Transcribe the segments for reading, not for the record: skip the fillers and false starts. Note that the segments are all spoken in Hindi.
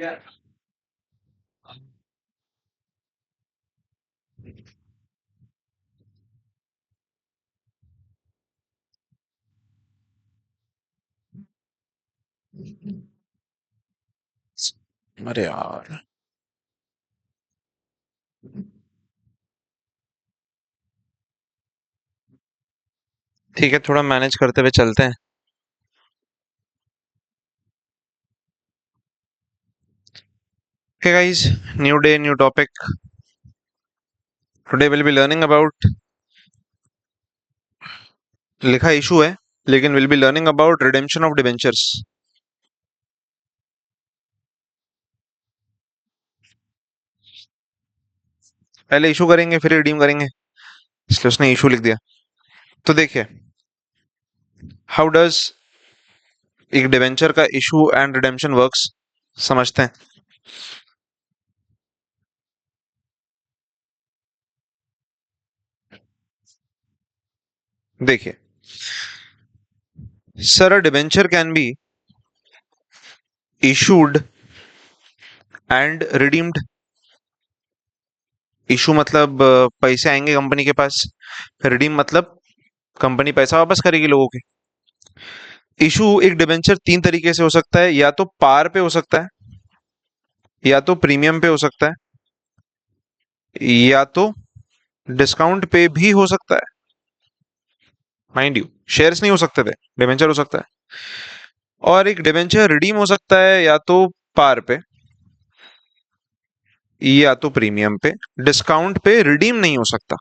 अरे यार, ठीक है, थोड़ा मैनेज करते हुए चलते हैं. Hey guys, new day, new topic. Today we'll be learning about, लिखा इशू है लेकिन we'll be learning about redemption of debentures. पहले इशू करेंगे फिर रिडीम करेंगे, इसलिए उसने इशू लिख दिया. तो देखिए, हाउ डज एक डिवेंचर का इशू एंड रिडेम्पशन वर्क्स, समझते हैं. देखिए sir, a debenture can be issued and redeemed. Issue मतलब पैसे आएंगे कंपनी के पास, रिडीम मतलब कंपनी पैसा वापस करेगी लोगों के. इशू एक डिवेंचर तीन तरीके से हो सकता है, या तो पार पे हो सकता है, या तो प्रीमियम पे हो सकता है, या तो डिस्काउंट पे भी हो सकता है. माइंड यू, शेयर्स नहीं हो सकते थे, डिवेंचर हो सकता है. और एक डिवेंचर रिडीम हो सकता है या तो पार पे या तो प्रीमियम पे, डिस्काउंट पे रिडीम नहीं हो सकता.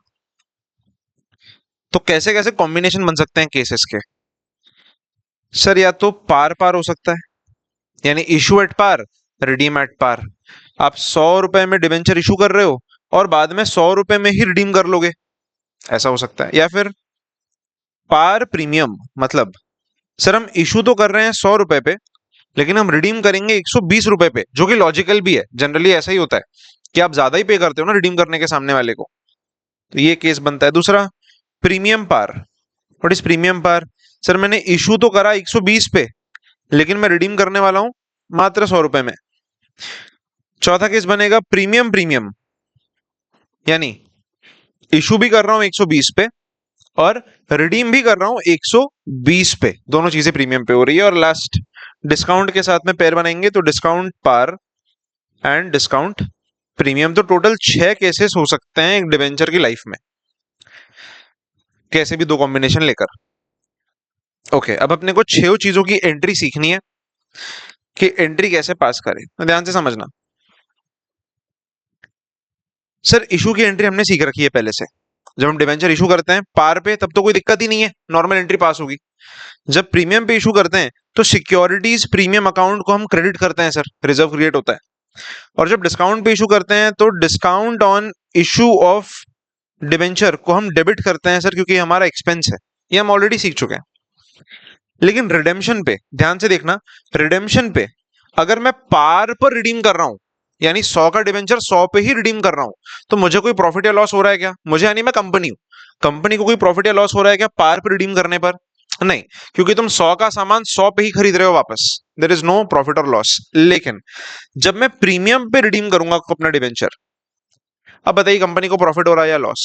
तो कैसे कैसे कॉम्बिनेशन बन सकते हैं केसेस के. सर, या तो पार पार हो सकता है, यानी issue at par, redeem at par. आप 100 रुपए में डिवेंचर इशू कर रहे हो और बाद में 100 रुपए में ही रिडीम कर लोगे, ऐसा हो सकता है. या फिर पार प्रीमियम, मतलब सर हम इशू तो कर रहे हैं 100 रुपए पे, लेकिन हम रिडीम करेंगे 120 रुपए पे, जो कि लॉजिकल भी है. जनरली ऐसा ही होता है कि आप ज्यादा ही पे करते हो ना रिडीम करने के सामने वाले को. तो ये केस बनता है. दूसरा, premium par. What is premium par? Sir मैंने इशू तो करा 120 पे, लेकिन मैं रिडीम करने वाला हूं मात्र 100 रुपए में. चौथा केस बनेगा प्रीमियम प्रीमियम, यानी इशू भी कर रहा हूं 120 पे और रिडीम भी कर रहा हूं 120 पे, दोनों चीजें प्रीमियम पे हो रही है. और लास्ट, डिस्काउंट के साथ में पेयर बनाएंगे तो discount par and discount premium. तो टोटल 6 केसेस हो सकते हैं एक डिवेंचर की लाइफ में, कैसे भी दो कॉम्बिनेशन लेकर. ओके, अब अपने को 6 चीजों की एंट्री सीखनी है कि एंट्री कैसे पास करें. तो ध्यान से समझना. सर इशू की एंट्री हमने सीख रखी है पहले से. जब हम डिवेंचर इशू करते हैं पार पे तब तो कोई दिक्कत ही नहीं है, नॉर्मल एंट्री पास होगी. जब प्रीमियम पे इशू करते हैं तो सिक्योरिटीज प्रीमियम अकाउंट को हम क्रेडिट करते हैं सर, रिजर्व क्रिएट होता है. और जब डिस्काउंट पे इशू करते हैं तो discount on issue of debenture को हम डेबिट करते हैं सर, क्योंकि ये हमारा एक्सपेंस है. ये हम ऑलरेडी सीख चुके हैं. लेकिन रिडेम्पशन पे ध्यान से देखना. रिडेम्पशन पे अगर मैं पार पर रिडीम कर रहा हूं, यानी 100 का डिवेंचर 100 पे ही रिडीम कर रहा हूं, तो मुझे कोई प्रॉफिट या लॉस हो रहा है क्या? मुझे, यानी मैं कंपनी हूं, कंपनी को कोई प्रॉफिट या लॉस हो रहा है क्या पार पर रिडीम करने पर? नहीं, क्योंकि तुम 100 का सामान 100 पे ही खरीद रहे हो वापस. देयर इज नो प्रॉफिट और लॉस. लेकिन जब मैं प्रीमियम पे रिडीम करूंगा अपना डिवेंचर, अब बताइए कंपनी को प्रॉफिट हो रहा है या लॉस?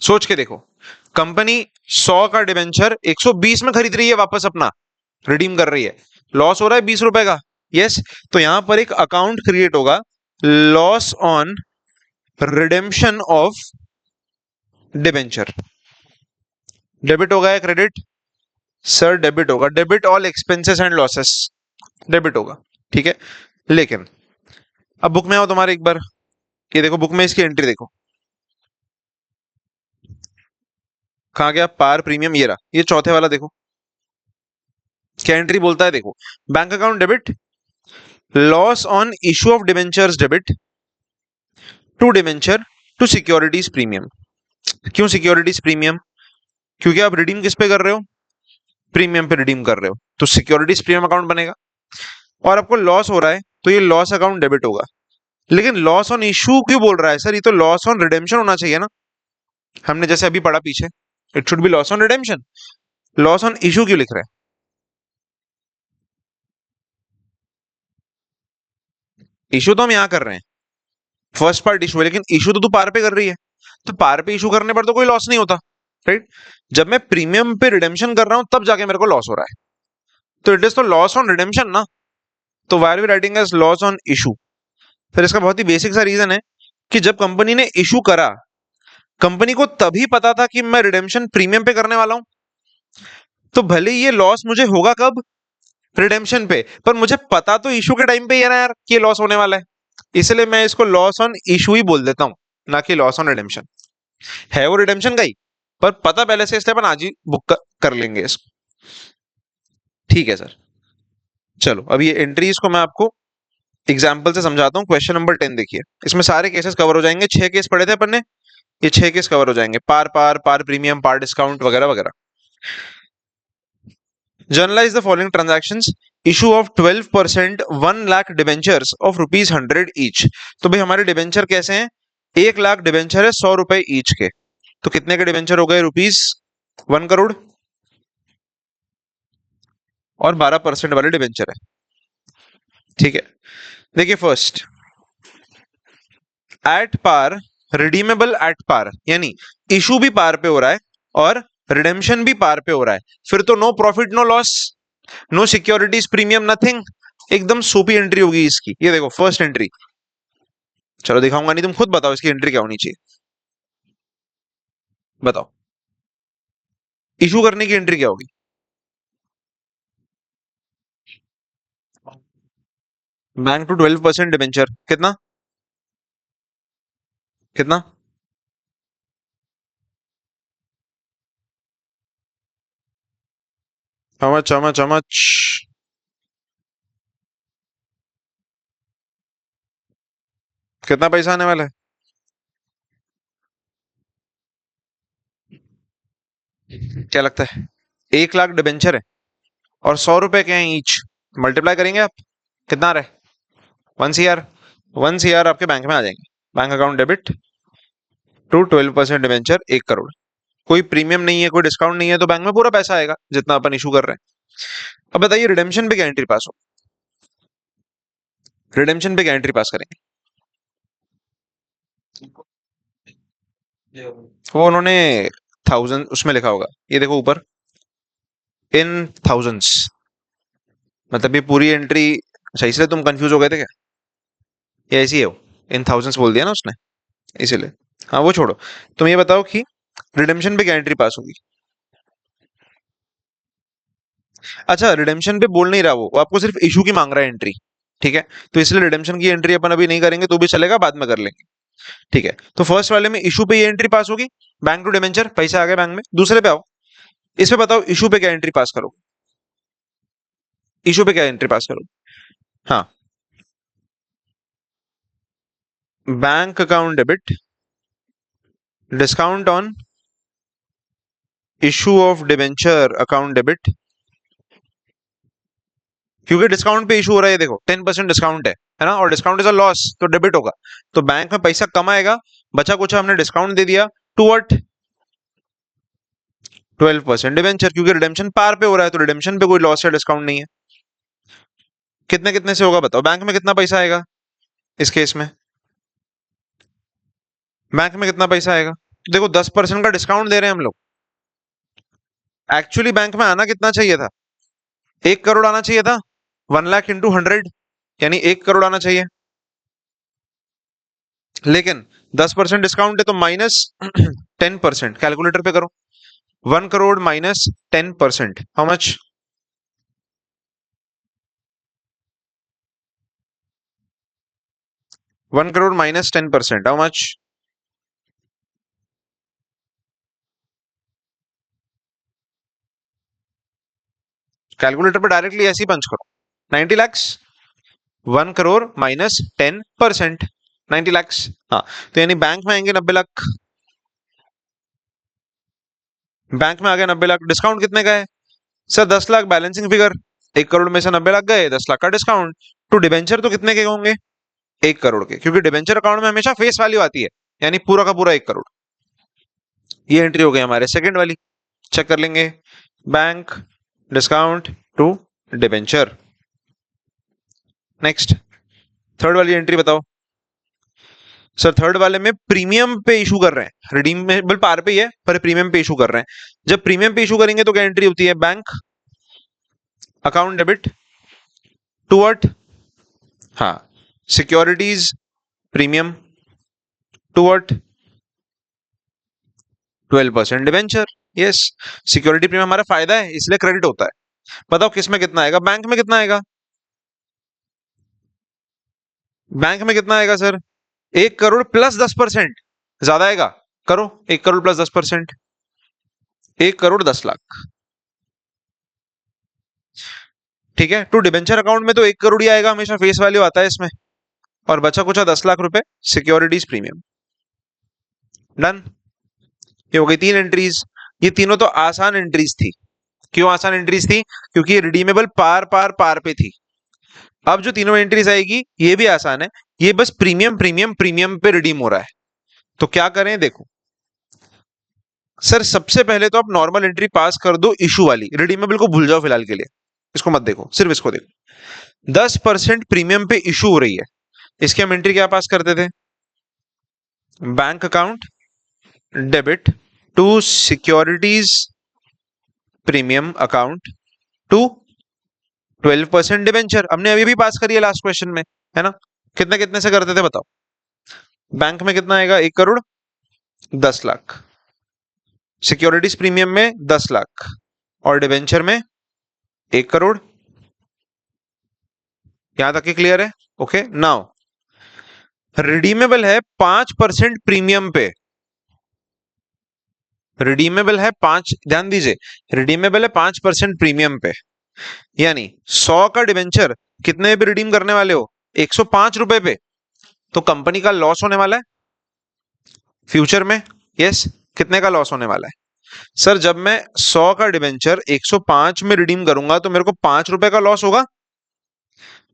सोच के देखो. कंपनी 100 का डिवेंचर 120 में खरीद रही है, वापस अपना रिडीम कर रही है, लॉस हो रहा है 20 रुपए का. यस. तो यहां पर एक अकाउंट क्रिएट होगा, loss on redemption of debenture. Debit होगा या क्रेडिट? सर डेबिट होगा. Debit all expenses and losses, debit होगा. ठीक है. लेकिन अब बुक में आओ तुम्हारे एक बार, ये देखो बुक में इसकी एंट्री देखो. कहा गया? पार प्रीमियम, ये रहा, ये चौथे वाला देखो क्या एंट्री बोलता है. देखो, bank account debit, loss on issue of debentures debit to debenture to securities premium. क्यों सिक्योरिटीज प्रीमियम? क्योंकि आप रिडीम किस पे कर रहे हो? प्रीमियम पे रिडीम कर रहे हो, तो सिक्योरिटीज प्रीमियम अकाउंट बनेगा. और आपको लॉस हो रहा है तो ये लॉस अकाउंट डेबिट होगा. लेकिन लॉस ऑन इशू क्यों बोल रहा है सर? ये तो लॉस ऑन रिडेम्पशन होना चाहिए ना, हमने जैसे अभी पढ़ा पीछे. It should be loss on redemption. Loss on issue क्यों लिख रहे हैं? इशू तो हम यहाँ कर रहे हैं, फर्स्ट पार्ट इशू है, लेकिन इशू तो तू पार पे कर रही है, तो पार पे इशू करने पर तो कोई लॉस नहीं होता, राइट। जब मैं प्रीमियम पे रिडेम्पशन कर रहा हूं तब जाके मेरे को लॉस हो रहा है, तो इट इज तो लॉस ऑन रिडेम्पशन ना, तो why are we writing as loss on issue. फिर इसका बहुत ही बेसिक सा रीजन है कि जब कंपनी ने इशू करा, कंपनी को तभी पता था कि मैं रिडेम्पशन प्रीमियम पे करने वाला हूं, तो भले ही ये लॉस मुझे होगा कब, रिडेम्पशन पे, पर मुझे पता तो इशू के टाइम पे ही है ना यार कि ये लॉस होने वाला है, इसलिए मैं इसको लॉस ऑन इशू ही बोल देता हूं, ना कि लॉस ऑन रिडेम्पशन। है वो रिडेम्पशन का ही, पर पता पहले से, इसलिए अपन आज ही बुक कर लेंगे इसको। ठीक है सर, चलो अब ये एंट्रीज को मैं आपको एग्जाम्पल से समझाता हूँ। क्वेश्चन नंबर 10 देखिए, इसमें सारे केसेस कवर हो जाएंगे, 6 केस पढ़े थे अपन ने, ये 6 केस कवर हो जाएंगे, पार पार, पार प्रीमियम, पार डिस्काउंट वगैरह वगैरह। Generalized the following transactions, issue of 12% 1 lakh debentures of ₹100 each. तो भाई हमारे डिबेंचर कैसे हैं, 1 लाख डिबेंचर है 100 रुपए ईच के, तो कितने के डिबेंचर हो गए, ₹1 करोड़, और 12% वाले डिबेंचर है। ठीक है, देखिए first, at par, redeemable at par, यानी इशू भी पार पे हो रहा है और रिडेम्पशन भी पार पे हो रहा है, फिर तो no profit no loss, no securities premium nothing, एकदम सोपी एंट्री होगी इसकी। ये देखो फर्स्ट एंट्री, चलो दिखाऊंगा नहीं, तुम खुद बताओ इसकी एंट्री क्या होनी चाहिए, बताओ इशू करने की एंट्री क्या होगी। बैंक टू 12% डिबेंचर, कितना कितना, how much, कितना पैसा आने वाला है, क्या लगता है, 1 लाख डिबेंचर है और 100 रुपए के हैं ईच, मल्टीप्लाई करेंगे आप, कितना आ रहा है, 1 CR, 1 CR आपके बैंक में आ जाएंगे, bank account debit to 12% debenture, 1 crore. कोई प्रीमियम नहीं है, कोई डिस्काउंट नहीं है, तो बैंक में पूरा पैसा आएगा जितना अपन इशू कर रहे हैं। अब बताइए रिडेम्पशन पे क्या एंट्री पास हो, रिडेम्पशन पे क्या एंट्री पास करेंगे, वो उन्होंने थाउजेंड उसमें लिखा होगा, ये देखो ऊपर, इन थाउजेंड्स, मतलब ये पूरी एंट्री, अच्छा इसलिए तुम कंफ्यूज हो गए थे क्या, ये ऐसी है वो, इन थाउजेंड्स बोल दिया ना उसने, इसीलिए। हाँ वो छोड़ो, तुम ये बताओ कि रिडेम्पशन पे क्या एंट्री पास होगी। अच्छा रिडेम्पशन पे बोल नहीं रहा, वो आपको सिर्फ इशू की मांग रहा है एंट्री, ठीक है, तो इसलिए रिडेम्पशन की एंट्री अपन अभी नहीं करेंगे, तो भी चलेगा, बाद में कर लेंगे। ठीक है, तो फर्स्ट वाले में इशू पे ये एंट्री पास होगी, बैंक टू डिबेंचर, पैसा आ गया बैंक में। दूसरे पे आओ, इस पे बताओ इशू पे क्या एंट्री पास करो, इशू पे क्या एंट्री पास करो। हाँ, bank account debit, discount on issue of debenture account debit, क्योंकि डिस्काउंट पे इशू हो रहा है, देखो 10% डिस्काउंट है ना, और डिस्काउंट इज अ लॉस, तो डेबिट होगा, तो बैंक में पैसा कम आएगा, बचा कुछ हमने डिस्काउंट दे दिया, टू व्हाट, 12% डिवेंचर, क्योंकि रिडेम्पशन पार पे हो रहा है, तो रिडेम्पशन पे कोई लॉस या डिस्काउंट नहीं है। कितने कितने से होगा बताओ, बैंक में कितना पैसा आएगा इस केस में, बैंक में कितना पैसा आएगा, तो देखो 10% का डिस्काउंट दे रहे हैं हम लोग, एक्चुअली बैंक में आना कितना चाहिए था, 1 करोड़ आना चाहिए था, 1 लाख इंटू 100, यानी 1 करोड़ आना चाहिए, लेकिन 10% डिस्काउंट है तो -10%, कैलकुलेटर पे करो, 1 crore -10%, how much, 1 crore -10%, how much, calculator पे डायरेक्टली ऐसे ही पंच करो, 90 lakhs, 1 करोड़ -10%, 90 lakhs। हाँ, तो यानी बैंक में आएंगे 90 लाख, बैंक में आ गया 90 लाख, डिस्काउंट कितने का है sir, 10 lakh balancing figure, 1 crore में से 90 लाख गए, 10 लाख का डिस्काउंट, तो डिबेंचर तो कितने के होंगे, 1 करोड़ के, क्योंकि डिबेंचर अकाउंट में हमेशा फेस वैल्यू आती है, यानी पूरा का पूरा 1 करोड़। ये एंट्री हो गई हमारे सेकंड वाली, चेक कर लेंगे, bank discount to debenture. Next, third वाली एंट्री बताओ सर। थर्ड वाले में प्रीमियम पे इशू कर रहे हैं, रिडीमेबल पार पे ही है पर प्रीमियम पे इशू कर रहे हैं। जब प्रीमियम पे इशू करेंगे तो क्या एंट्री होती है? Bank account debit to what? हाँ, securities premium to what? 12% debenture. Yes, security premium हमारा फायदा है इसलिए क्रेडिट होता है। बताओ किस में कितना आएगा? बैंक में कितना आएगा? बैंक में कितना आएगा सर? 1 करोड़ प्लस 10%। ज्यादा आएगा? करो, 1 करोड़ प्लस 10%, 1 करोड़ 10 लाख। ठीक है, टू डिबेंचर अकाउंट में तो 1 करोड़ ही आएगा, हमेशा फेस वैल्यू आता है इसमें, और बचा कुछ 10 लाख रुपए सिक्योरिटीज प्रीमियम। डन। ये हो गई 3 एंट्रीज। ये तीनों तो आसान एंट्रीज थी। क्यों आसान एंट्रीज थी? क्योंकि ये रिडीमेबल पार पार पार पे थी। अब जो तीनों एंट्रीज आएगी ये भी आसान है, ये बस प्रीमियम प्रीमियम प्रीमियम पे रिडीम हो रहा है। तो क्या करें? देखो सर, सबसे पहले तो आप नॉर्मल एंट्री पास कर दो इशू वाली, रिडीमेबल को भूल जाओ फिलहाल के लिए, इसको मत देखो, सिर्फ इसको देखो। 10% प्रीमियम पे इशू हो रही है, इसकी हम एंट्री क्या पास करते थे? Bank account debit to securities premium account to 12% debenture. हमने अभी भी पास करी है लास्ट क्वेश्चन में, है ना? कितने कितने से करते थे बताओ? बैंक में कितना आएगा? 1 करोड़ 10 लाख, सिक्योरिटीज प्रीमियम में 10 लाख, और डिवेंचर में 1 करोड़। यहां तक की क्लियर है? ओके, नाउ रिडीमेबल है 5% प्रीमियम पे। रिडीमेबल है 5, ध्यान दीजिए, रिडीमेबल है 5% प्रीमियम पे, यानी 100 का डिवेंचर कितने पे रिडीम करने वाले हो? 105 रुपए पे। तो कंपनी का लॉस होने वाला है फ्यूचर में। यस, कितने का लॉस होने वाला है सर? जब मैं 100 का डिवेंचर 105 में रिडीम करूंगा तो मेरे को 5 रुपए का लॉस होगा।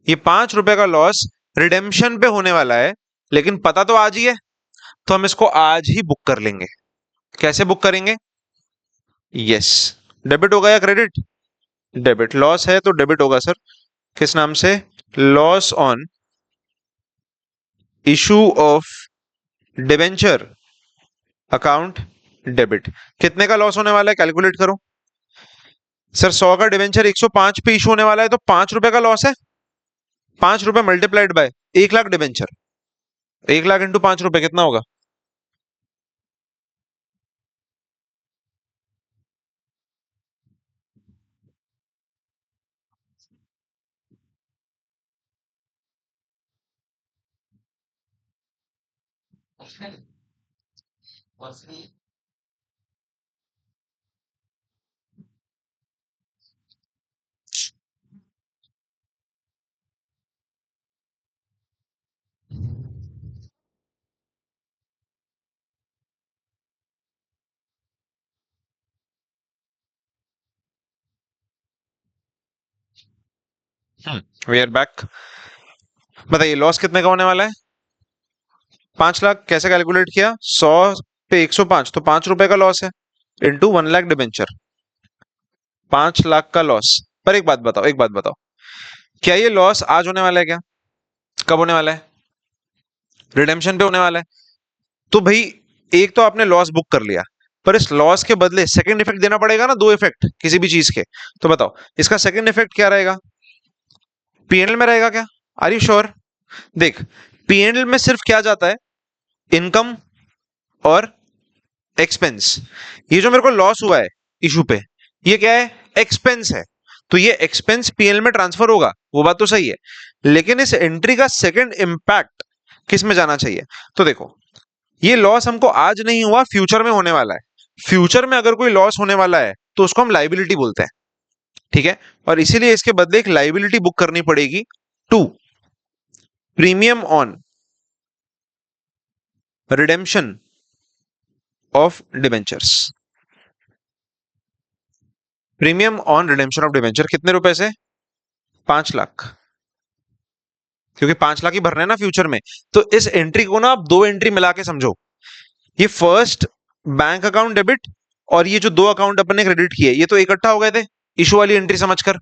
ये 5 रुपए का लॉस रिडेम्पशन पे होने वाला है, लेकिन पता तो आज ही है, तो हम इसको आज ही बुक कर लेंगे। कैसे बुक करेंगे? यस, डेबिट होगा या क्रेडिट? डेबिट। लॉस है तो डेबिट होगा सर। किस नाम से? Loss on issue of debenture account debit. कितने का लॉस होने वाला है? कैलकुलेट करो सर। 100 का डिवेंचर 105 पे इशू होने वाला है तो 5 रुपए का लॉस है। 5 रुपए multiplied by 1 lakh debenture, 1 lakh into 5 रुपए कितना होगा? We are back. बताइए लॉस कितने का होने वाला है? 5 लाख। कैसे कैलकुलेट किया? 100 पे 105 तो 5 रुपए का लॉस है, इंटू 1 लाख डिबेंचर, 5 लाख का लॉस। पर एक बात बताओ, एक बात बताओ, क्या ये लॉस आज होने वाला है क्या? कब होने वाला है? रिडेम्पशन पे होने वाला है। तो भाई एक तो आपने लॉस बुक कर लिया, पर इस लॉस के बदले सेकंड इफेक्ट देना पड़ेगा ना, दो इफेक्ट किसी भी चीज के। तो बताओ इसका सेकंड इफेक्ट क्या रहेगा? पीएनएल में रहेगा क्या? Are you sure? देख, पीएनएल में सिर्फ क्या जाता है? इनकम और एक्सपेंस। ये जो मेरे को लॉस हुआ है इशू पे, ये क्या है? एक्सपेंस है। तो ये एक्सपेंस पीएनएल में ट्रांसफर होगा, वो बात तो सही है, लेकिन इस एंट्री का सेकंड इंपैक्ट किस में जाना चाहिए? तो देखो, ये लॉस हमको आज नहीं हुआ, फ्यूचर में होने वाला है। फ्यूचर में अगर कोई लॉस होने वाला है तो उसको हम लाइबिलिटी बोलते हैं, ठीक है? और इसीलिए इसके बदले एक लाइबिलिटी बुक करनी पड़ेगी, to premium on redemption of debentures. Premium on redemption of debenture कितने रुपए से? 5 लाख, क्योंकि 5 लाख ही भरना है ना फ्यूचर में। तो इस एंट्री को ना आप दो एंट्री मिला के समझो। ये फर्स्ट बैंक अकाउंट डेबिट और ये जो दो अकाउंट अपने क्रेडिट किए, ये तो इकट्ठा हो गए थे इशू वाली एंट्री समझकर।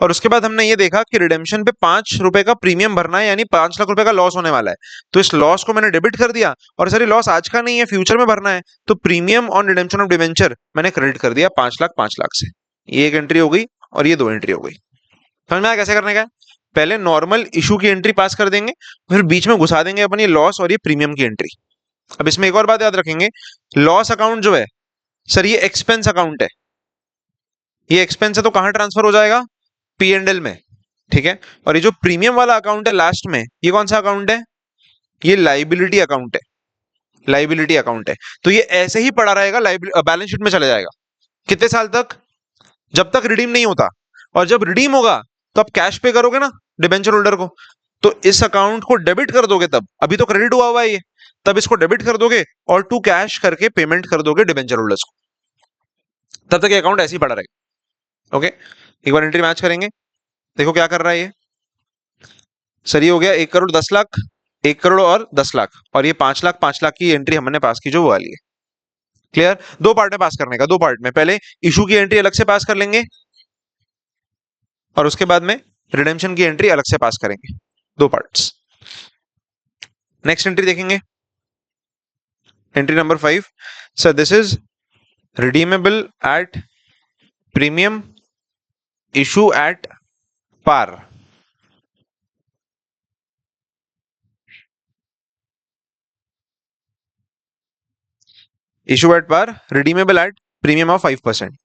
और उसके बाद हमने ये देखा कि रिडेम्पशन पे 5 रुपए का प्रीमियम भरना है, यानी 5 लाख रुपए का लॉस होने वाला है। तो इस लॉस को मैंने डेबिट कर दिया, और सर ये लॉस आज का नहीं है, फ्यूचर में भरना है, तो premium on redemption of debenture मैंने क्रेडिट कर दिया 5 लाख 5 लाख से। ये एक एंट्री हो गई और ये दो एंट्री हो गई। समझ में आया कैसे करने का है? पहले नॉर्मल इशू की एंट्री पास कर देंगे, फिर बीच में घुसा देंगे अपनी लॉस और ये प्रीमियम की एंट्री। अब इसमें एक और बात याद रखेंगे, लॉस अकाउंट जो है सर ये एक्सपेंस अकाउंट है। ये एक्सपेंस है तो कहां ट्रांसफर हो जाएगा? पी एंड एल में। ठीक है। और ये जो प्रीमियम वाला अकाउंट है लास्ट में, ये कौन सा अकाउंट है? ये लाइबिलिटी अकाउंट है। लाइबिलिटी अकाउंट है। तो ये ऐसे ही पड़ा रहेगा, बैलेंस शीट में चला जाएगा। कितने साल तक? जब तक रिडीम नहीं होता। और जब रिडीम होगा तो आप कैश पे करोगे ना डिबेंचर होल्डर को, तो इस अकाउंट को डेबिट कर दोगे। तब अभी तो क्रेडिट हुआ हुआ है ये, तब इसको डेबिट कर दोगे और टू कैश करके पेमेंट कर दोगे डिबेंचर होल्डर्स को। तब तक ये अकाउंट ऐसे ही पड़ा रहेगा। ओके, एक बार एंट्री मैच करेंगे। देखो क्या कर रहा है ये। सर ये हो गया 1 करोड़ 10 लाख, 1 करोड़ और 10 लाख, और ये 5 लाख 5 लाख की एंट्री हमने पास की जो वो वाली है। क्लियर? दो पार्ट में पास करने का, दो पार्ट में। पहले इशू की एंट्री अलग से पास कर लेंगे, और उसके बाद में रिडेम्पशन की एंट्री अलग से पास करेंगे। दो पार्ट्स। नेक्स्ट एंट्री देखेंगे, entry number 5। Sir this is redeemable at premium, issue at par. Issue at par, redeemable at premium of 5%।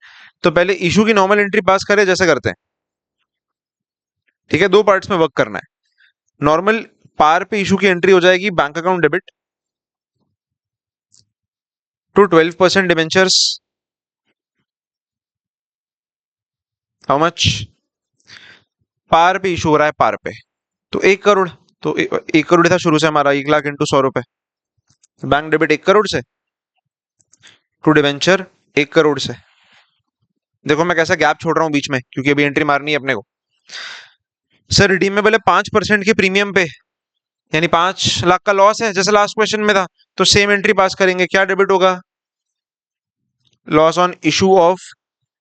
तो पहले इशू की नॉर्मल एंट्री पास करें जैसे करते हैं। ठीक है, दो पार्ट्स में वर्क करना है। नॉर्मल पार पे इशू की एंट्री हो जाएगी bank account debit to 12% debentures. How much? Par पे इशू हो रहा है, पार पे, तो 1 करोड़। तो 1 करोड़ था शुरू से हमारा, 1 लाख इंटू 100 रुपए। बैंक डेबिट 1 करोड़ से टू डिवेंचर 1 करोड़ से। देखो मैं कैसा गैप छोड़ रहा हूं बीच में, क्योंकि अभी एंट्री मारनी है अपने को। सर रिडीमेबल है 5% के प्रीमियम पे, यानी 5 लाख का लॉस है, जैसे लास्ट क्वेश्चन में था। तो सेम एंट्री पास करेंगे। क्या डेबिट होगा? Loss on issue of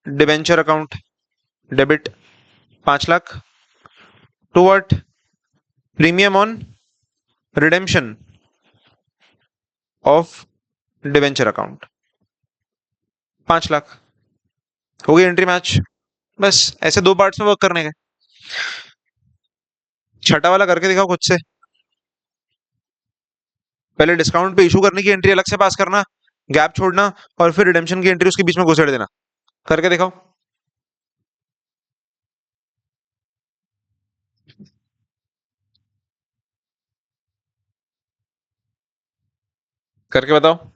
debenture account debit 5 lakh to what? Premium on redemption of debenture account 5 lakh. हो गई एंट्री मैच। बस ऐसे दो पार्ट्स में वर्क करने का। छठा वाला करके दिखाओ खुद से। पहले डिस्काउंट पे इशू करने की एंट्री अलग से पास करना, गैप छोड़ना, और फिर रिडेम्पशन की एंट्री उसके बीच में घुसेड़ देना। करके दिखाओ। करके बताओ।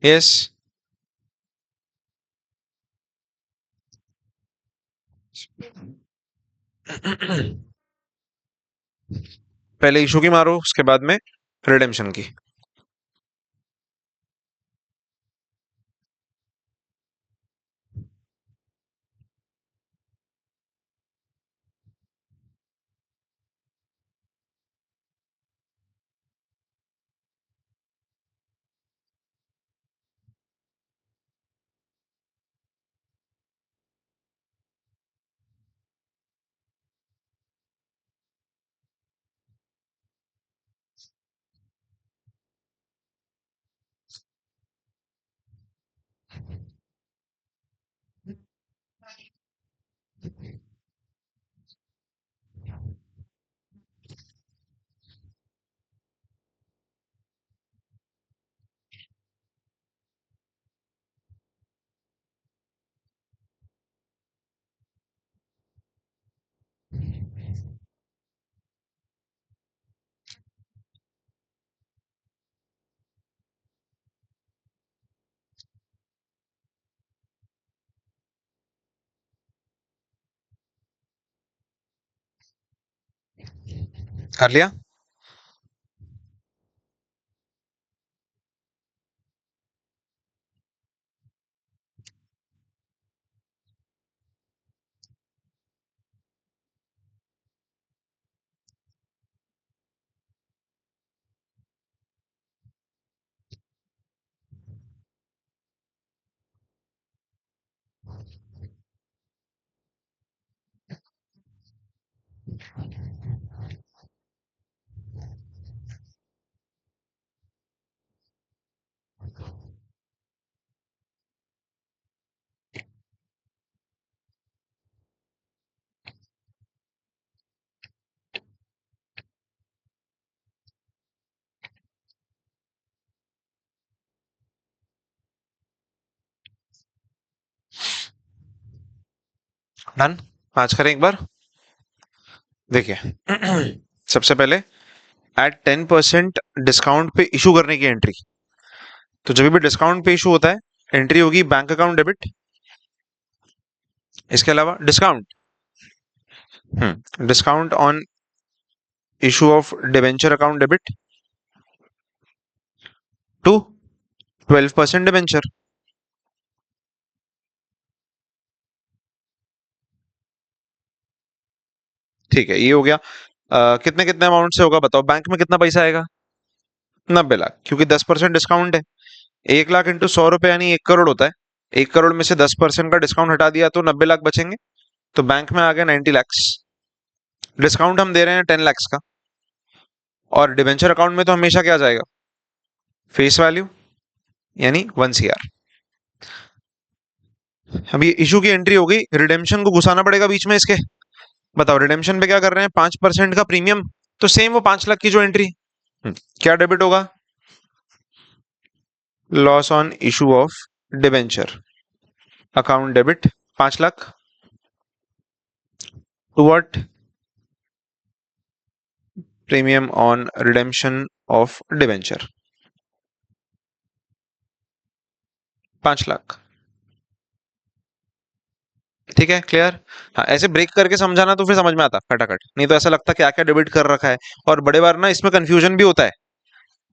यस। पहले इशू की मारो, उसके बाद में रिडेम्पशन की। कर लिया? डन। आज करें एक बार। देखिए सबसे पहले एट 10% डिस्काउंट पे इशू करने की एंट्री। तो जब भी डिस्काउंट पे इशू होता है एंट्री होगी बैंक अकाउंट डेबिट। इसके अलावा discount, discount on issue of debenture account debit to 12% debenture. ठीक है, ये हो गया। कितने कितने अमाउंट से होगा बताओ, बैंक में कितना पैसा आएगा? 90 लाख, क्योंकि 10% डिस्काउंट है। 1 लाख इंटू 100 रुपए यानी 1 करोड़ होता है। 1 करोड़ में से 10% का डिस्काउंट हटा दिया तो 90 लाख बचेंगे। तो बैंक में आ गया 90 लैक्स। डिस्काउंट हम दे रहे हैं 10 लैक्स का। और डिवेंचर अकाउंट में तो हमेशा क्या जाएगा? फेस वैल्यू, यानी 1 CR। अब ये इशू की एंट्री हो गई, रिडेम्पशन को घुसाना पड़ेगा बीच में इसके। बताओ रिडेम्पशन पे क्या कर रहे हैं? 5% का प्रीमियम। तो सेम वो 5 लाख की जो एंट्री, क्या डेबिट होगा? Loss on issue of debenture account debit 5 lakh to what? Premium on redemption of debenture 5 lakh. ठीक है, क्लियर? हाँ, ऐसे ब्रेक करके समझाना तो फिर समझ में आता फटाफट, नहीं तो ऐसा लगता क्या क्या डेबिट कर रखा है। और बड़े बार ना इसमें कंफ्यूजन भी होता है।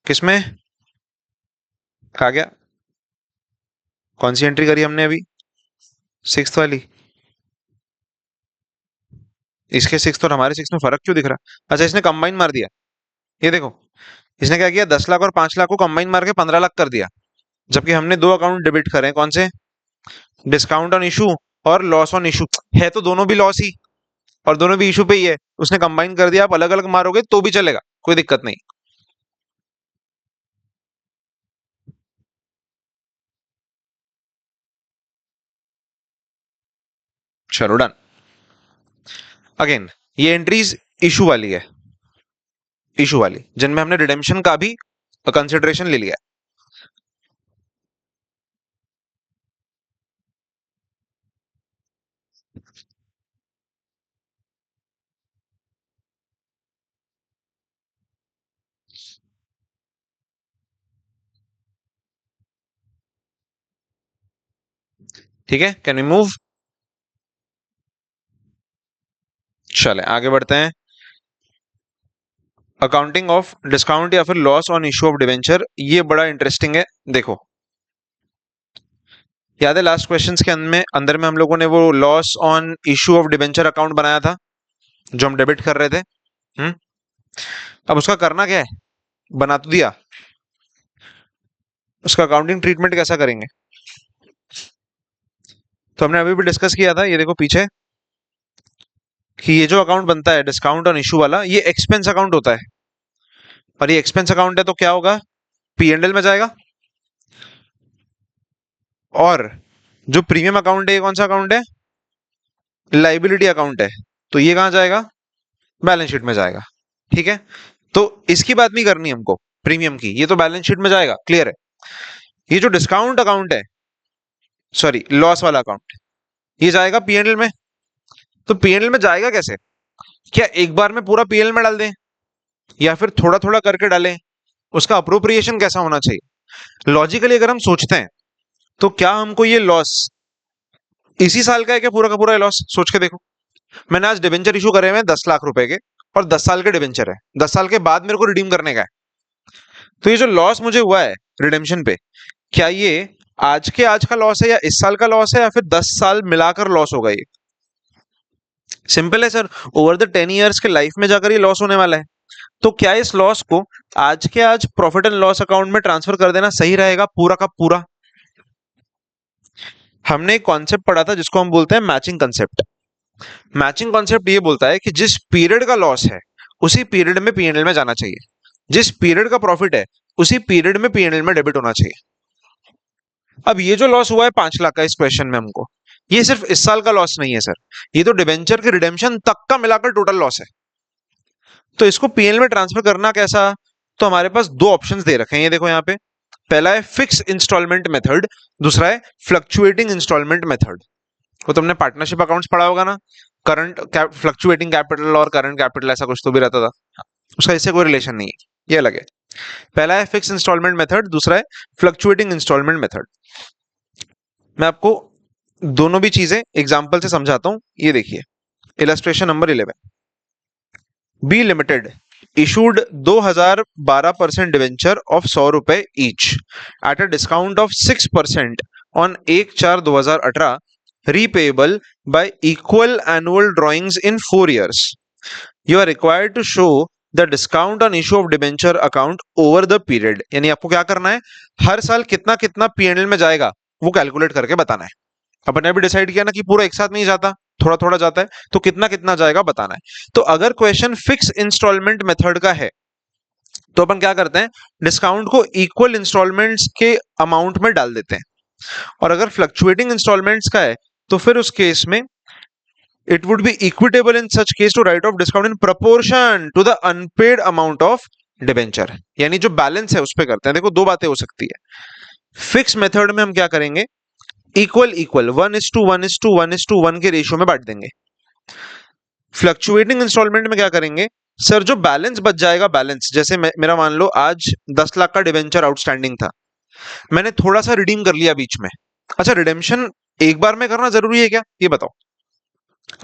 किसमें? आ गया। कौन सी एंट्री करी हमने अभी? 6th वाली। इसके 6th और हमारे 6th में फर्क क्यों दिख रहा है? अच्छा, इसने कंबाइन मार दिया। ये देखो, इसने क्या किया, 10 लाख और 5 लाख को कंबाइन मार के 15 लाख कर दिया। जबकि हमने दो अकाउंट डेबिट करे हैं, कौन से? डिस्काउंट ऑन इशू और लॉस ऑन इशू। है तो दोनों भी लॉस ही, और दोनों भी इशू पे ही है। उसने कंबाइन कर दिया, आप अलग अलग मारोगे तो भी चलेगा, कोई दिक्कत नहीं। चलो डन। अगेन ये एंट्रीज इशू वाली है, इशू वाली जिनमें हमने रिडेम्पशन का भी कंसिडरेशन ले लिया है। ठीक है, कैन वी मूव? चले आगे बढ़ते हैं। अकाउंटिंग ऑफ डिस्काउंट या फिर loss on issue of debenture, ये बड़ा इंटरेस्टिंग है। देखो, याद है लास्ट क्वेश्चंस के अंदर में हम लोगों ने वो loss on issue of debenture account बनाया था जो हम डेबिट कर रहे थे। हम्म अब उसका करना क्या है? बना तो दिया, उसका अकाउंटिंग ट्रीटमेंट कैसा करेंगे? तो हमने अभी भी डिस्कस किया था, ये देखो पीछे, कि ये जो अकाउंट बनता है डिस्काउंट ऑन इशू वाला, ये एक्सपेंस अकाउंट होता है। और ये एक्सपेंस अकाउंट है तो क्या होगा? P&L में जाएगा। और जो प्रीमियम अकाउंट है, ये कौन सा अकाउंट है? लाइबिलिटी अकाउंट है। तो ये कहां जाएगा? बैलेंस शीट में जाएगा। ठीक है, तो इसकी बात नहीं करनी हमको, प्रीमियम की, ये तो बैलेंस शीट में जाएगा, क्लियर है। ये जो डिस्काउंट अकाउंट है, सॉरी लॉस वाला अकाउंट, ये जाएगा P&L में। तो P&L में जाएगा कैसे? क्या एक बार में पूरा P&L में डाल दें, या फिर थोड़ा थोड़ा करके डालें? उसका अप्रोप्रिएशन कैसा होना चाहिए? लॉजिकली अगर हम सोचते हैं तो क्या हमको ये लॉस इसी साल का है क्या? पूरा का पूरा लॉस सोच के देखो। मैंने आज डिवेंचर इशू करे हुए हैं 10 लाख रुपए के, और 10 साल के डिवेंचर है, 10 साल के बाद मेरे को रिडीम करने का है। तो ये जो लॉस मुझे हुआ है रिडेम्पशन पे, क्या ये आज का लॉस है, या इस साल का लॉस है, या फिर 10 साल मिलाकर लॉस होगा? ये सिंपल है सर, ओवर द 10 ईयर्स के लाइफ में जाकर ये लॉस होने वाला है। तो क्या इस लॉस को आज के आज प्रॉफिट एंड लॉस अकाउंट में ट्रांसफर कर देना सही रहेगा पूरा का पूरा? हमने एक कॉन्सेप्ट पढ़ा था जिसको हम बोलते हैं मैचिंग कंसेप्ट। मैचिंग कॉन्सेप्ट ये बोलता है कि जिस पीरियड का लॉस है उसी पीरियड में पीएनएल में जाना चाहिए, जिस पीरियड का प्रॉफिट है उसी पीरियड में पीएनएल में डेबिट होना चाहिए। अब ये जो लॉस हुआ है 5 लाख का इस क्वेश्चन में हमको, ये सिर्फ इस साल का लॉस नहीं है सर, ये तो डिबेंचर के रिडेम्पशन तक का मिलाकर टोटल लॉस है। तो इसको पीएनएल में ट्रांसफर करना कैसा, तो हमारे पास दो ऑप्शंस दे रखे हैं, ये देखो यहाँ पे। पहला है फिक्स इंस्टॉलमेंट मेथड, दूसरा है फ्लक्चुएटिंग इंस्टॉलमेंट मेथड। वो तुमने पार्टनरशिप अकाउंट्स पढ़ा होगा ना, करंट फ्लक्चुएटिंग कैपिटल और करंट कैपिटल ऐसा कुछ तो भी रहता था, उसका इससे कोई रिलेशन नहीं है, ये अलग है। पहला है फिक्स इंस्टॉलमेंट मेथड, दूसरा है फ्लक्चुएटिंग इंस्टॉलमेंट मेथड। मैं आपको दोनों भी चीजें एग्जांपल से समझाता हूं, ये देखिए illustration number 11। B limited issued 2012% debenture of 100 रुपए each at a discount of 6% on 1/4/2018, repayable by equal annual drawings in 4 years. You are required to show the discount on issue of debenture account over the period. यानी आपको क्या करना है, हर साल कितना कितना पीएनएल में जाएगा वो कैलकुलेट करके बताना है। अपन ने भी डिसाइड किया ना कि पूरा एक साथ नहीं जाता, थोड़ा थोड़ा जाता है, तो कितना कितना जाएगा बताना है। तो अगर क्वेश्चन फिक्स इंस्टॉलमेंट मेथड का है तो अपन क्या करते हैं, डिस्काउंट को इक्वल इंस्टॉलमेंट्स के अमाउंट में डाल देते हैं। और अगर फ्लक्चुएटिंग इंस्टॉलमेंट्स का है तो फिर उस केस में it would be equitable in such case to write off discount in proportion to the unpaid amount of debenture. यानी जो बैलेंस है उस पर करते हैं। देखो दो बातें हो सकती है। फिक्स मेथड में हम क्या करेंगे, इक्वल इक्वल 1:1:1:1 के रेशियो में बांट देंगे। फ्लक्चुएटिंग इंस्टॉलमेंट में क्या करेंगे, सर जो बैलेंस बच जाएगा, बैलेंस जैसे मेरा मान लो आज 10 लाख का डिबेंचर आउटस्टैंडिंग था, मैंने थोड़ा सा रिडीम कर लिया बीच में। अच्छा रिडेम्पशन एक बार में करना जरूरी है क्या, ये बताओ।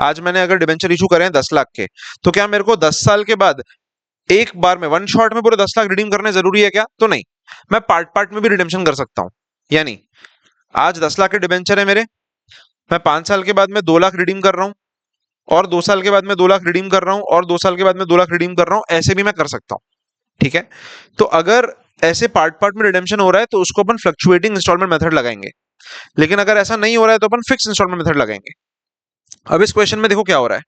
आज मैंने अगर डिबेंचर इशू करे हैं 10 लाख के, तो क्या मेरे को 10 साल के बाद एक बार में वन शॉट में पूरे 10 लाख रिडीम करने जरूरी है क्या, तो नहीं, मैं पार्ट पार्ट में भी रिडेम्पशन कर सकता हूं। यानी आज 10 लाख के डिबेंचर है मेरे, मैं 5 साल के बाद में 2 लाख रिडीम कर रहा हूं, और 2 साल के बाद में 2 लाख रिडीम कर रहा हूं, और 2 साल के बाद में 2 लाख रिडीम कर रहा हूं, ऐसे भी मैं कर सकता हूं। ठीक है, तो अगर ऐसे पार्ट पार्ट में रिडेम्पशन हो रहा है तो उसको अपन फ्लक्चुएटिंग इंस्टॉलमेंट मेथड लगाएंगे, लेकिन अगर ऐसा नहीं हो रहा है तो अपन फिक्स इंस्टॉलमेंट मेथड लगाएंगे। अब इस क्वेश्चन में देखो क्या हो रहा है,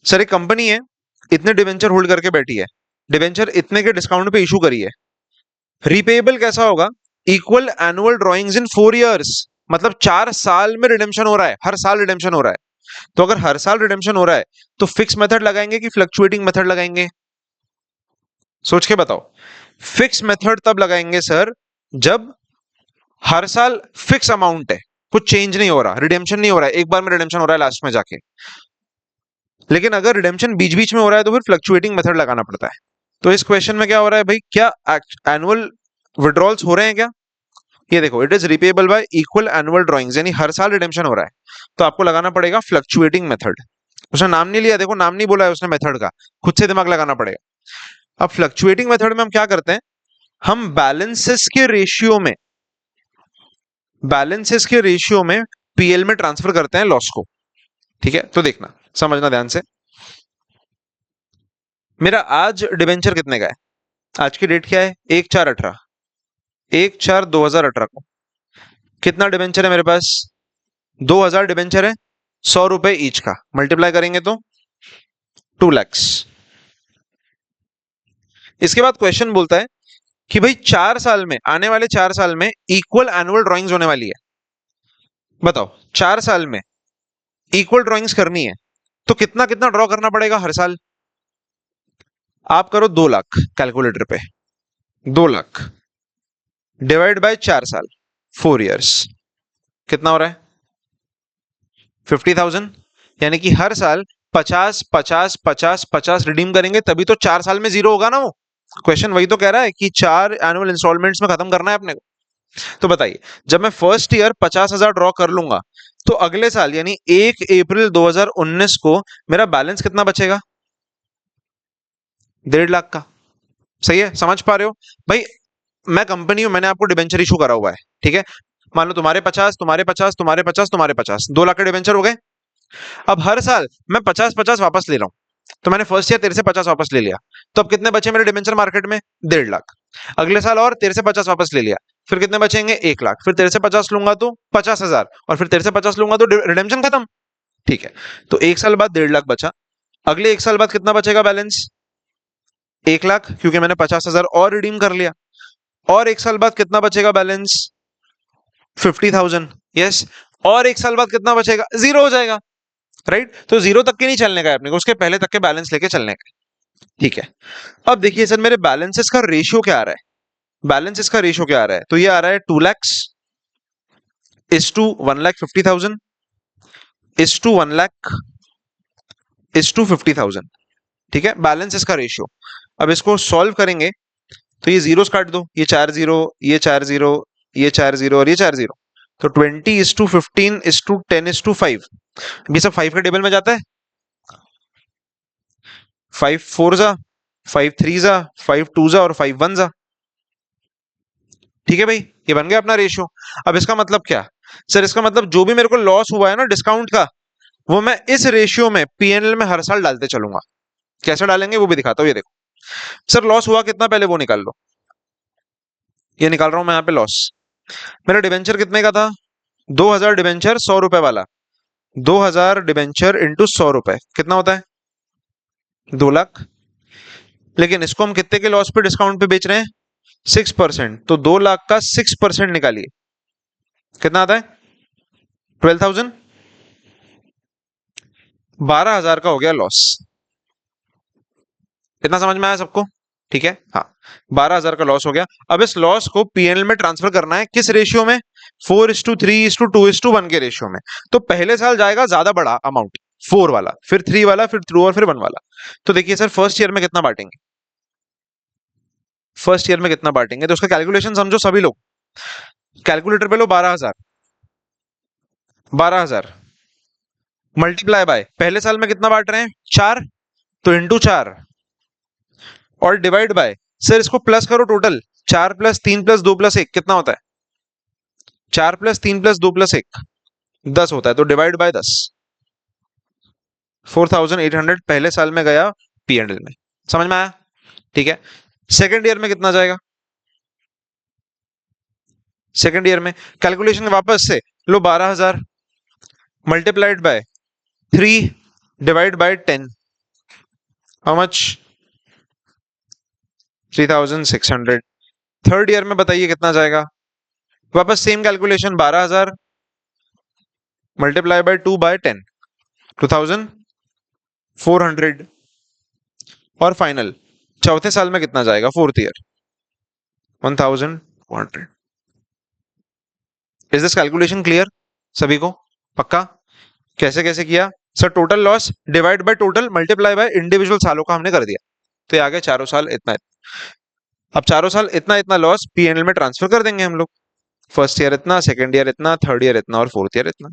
सर एक कंपनी है, इतने डिवेंचर होल्ड करके बैठी है, डिवेंचर इतने के डिस्काउंट पे इशू करी है, रीपेएबल कैसा होगा, इक्वल एनुअल ड्रॉइंग्स इन 4 इयर्स, मतलब 4 साल में रिडेम्पशन हो रहा है, हर साल रिडेम्पशन हो रहा है। तो अगर हर साल रिडेम्पशन हो रहा है तो फिक्स मेथड लगाएंगे कि फ्लक्चुएटिंग मेथड लगाएंगे, सोच के बताओ। फिक्स मेथड तब लगाएंगे सर जब हर साल फिक्स अमाउंट है, कुछ चेंज नहीं हो रहा, रिडेम्पशन नहीं हो रहा है, एक बार में रिडेम्पशन हो रहा है लास्ट में जाके। लेकिन अगर रिडेम्पशन बीच बीच में हो रहा है तो फिर फ्लक्चुएटिंग मेथड लगाना पड़ता है। तो इस क्वेश्चन में क्या हो रहा है भाई, क्या एनुअल विड्रॉल्स हो रहे हैं क्या, ये देखो it is repayable by equal annual drawings, यानी हर साल रिडेम्पशन हो रहा है, तो आपको लगाना पड़ेगा फ्लक्चुएटिंग मेथड। उसने नाम नहीं लिया, देखो नाम नहीं बोला है उसने मेथड का, खुद से दिमाग लगाना पड़ेगा। अब फ्लक्चुएटिंग मेथड में हम क्या करते हैं, हम बैलेंसेस के रेशियो में पीएल में ट्रांसफर करते हैं लॉस को। ठीक है, तो देखना समझना ध्यान से। मेरा आज डिबेंचर कितने का है, आज की डेट क्या है, 1/4/18, 1/4/2018 को कितना डिबेंचर है मेरे पास, 2000 डिबेंचर है, 100 रुपए ईच का, मल्टीप्लाई करेंगे तो 2 लाख। इसके बाद क्वेश्चन बोलता है कि भाई 4 साल में, आने वाले 4 साल में इक्वल एनुअल ड्राइंग्स होने वाली है, बताओ 4 साल में इक्वल ड्राइंग्स करनी है तो कितना कितना ड्रॉ करना पड़ेगा हर साल। आप करो 2 लाख कैलकुलेटर पे, 2 लाख डिवाइड बाय 4 साल, 4 इयर्स, कितना हो रहा है 50,000। यानी कि हर साल 50 50 50 50 रिडीम करेंगे तभी तो 4 साल में जीरो होगा ना। वो क्वेश्चन वही तो कह रहा है कि 4 एनुअल इंस्टॉलमेंट्स में खत्म करना है अपने को। तो बताइए, जब मैं फर्स्ट ईयर 50,000 ड्रॉ कर लूंगा तो अगले साल यानी 1 अप्रैल 2019 को मेरा बैलेंस कितना बचेगा, 1.5 लाख का। सही है, समझ पा रहे हो भाई। मैं कंपनी हूं, मैंने आपको डिबेंचर इशू करा हुआ है, ठीक है, मान लो तुम्हारे 50 तुम्हारे 50 तुम्हारे 50 तुम्हारे 50, 2 लाख के डिबेंचर हो गए। अब हर साल मैं 50 50 वापस ले रहा हूं, तो मैंने फर्स्ट ईयर तेरे से 50 वापस ले लिया, तो अब कितने बचे मेरे डिबेंचर मार्केट में, 1.5 लाख। अगले साल और तेरे से 50 वापस ले लिया, फिर कितने बचेंगे, 1 लाख। फिर तेरे से 50 लूंगा तो 50,000, और फिर तेरे से 50 लूंगा तो रिडेम्पशन खत्म। ठीक है, तो 1 साल बाद 1.5 लाख बचा। अगले 1 साल बाद कितना बचेगा बैलेंस? 1 लाख, क्योंकि मैंने 50,000 और रिडीम कर लिया। और 1 साल बाद कितना बचेगा बैलेंस? 50,000। यस। और 1 साल बाद कितना बचेगा? जीरो हो जाएगा। राइट, तो जीरो तक के नहीं चलने का है अपने को, उसके पहले तक के बैलेंस लेके चलने का है। ठीक है, अब देखिए सर मेरे बैलेंसेस का रेशियो क्या आ रहा है? बैलेंसेस का रेशियो क्या आ रहा है? तो ये आ रहा है 2 lakhs is to 1,50,000 is to 1 lakh is to 50,000। ठीक है, बैलेंसेस का रेशियो। अब इसको सॉल्व करेंगे तो ये जीरो काट दो, ये 4 0, ये 4 0, ये 4 0 और ये 4 0। तो 20:15:10:5। ये सब 5 के टेबल में जाता है। 5 4 जा, 5 3 जा, 5 2 जा और 5 1 जा। ठीक है भाई, ये बन गया अपना रेशियो। अब इसका मतलब क्या? सर इसका मतलब जो भी मेरे को लॉस हुआ है ना डिस्काउंट का, वो मैं इस रेशियो में पीएनएल में हर साल डालते चलूंगा। कैसे डालेंगे वो भी दिखाता हूँ, ये देखो। सर लॉस हुआ कितना पहले वो निकाल लो। ये निकाल रहा हूं मैं यहाँ पे लॉस। मेरा डिबेंचर कितने का था? 2,000 डिबेंचर 100 रुपए वाला। 2,000 डिबेंचर इंटू 100 रुपए कितना होता है? 2 लाख। लेकिन इसको हम कितने के लॉस पे डिस्काउंट पे बेच रहे हैं? 6%। तो 2 लाख का 6% निकालिए, कितना आता है? 12,000। 12,000 का हो गया लॉस। इतना समझ में आया सबको? ठीक है, हाँ। 12,000 का लॉस हो गया। अब इस लॉस को पीएनएल में ट्रांसफर करना है, किस रेशियो में? 4:3:2:1 के रेशियो में। तो पहले साल जाएगा ज्यादा बड़ा अमाउंट, 4 वाला, फिर 3 वाला, फिर 2 और फिर 1 वाला। तो देखिए सर फर्स्ट ईयर में कितना बांटेंगे? फर्स्ट ईयर में कितना बांटेंगे तो उसका कैलकुलेशन समझो सभी लोग। कैलकुलेटर पे लो 12,000। 12,000 मल्टीप्लाई बाय पहले साल में कितना बांट रहे हैं? 4। तो इंटू 4 और डिवाइड बाय, सर इसको प्लस करो टोटल। 4+3+2+1 कितना होता है? 4+3+2+1 10 होता है, तो डिवाइड बाय 10। 4,800 पहले साल में गया पीएनएल में। समझ में आया? ठीक है, सेकेंड ईयर में कितना जाएगा? सेकेंड ईयर में कैलकुलेशन वापस से लो, 12,000 multiplied by 3 divide by 10। How much? 3,600। Third year में बताइए कितना जाएगा? वापस same calculation, 12,000 multiply by 2 by 10, 2,400। और फाइनल चौथे साल में कितना जाएगा? Fourth year, 1,200। Is this calculation clear सभी को? पक्का? कैसे कैसे किया? Sir total loss divide by total multiply by individual सालों का हमने कर दिया, तो ये आ गया चारों साल इतना इतना। अब चारों साल इतना इतना लॉस पीएनएल में ट्रांसफर कर देंगे हम लोग। फर्स्ट ईयर इतना, सेकेंड ईयर इतना, थर्ड ईयर इतना और फोर्थ ईयर इतना।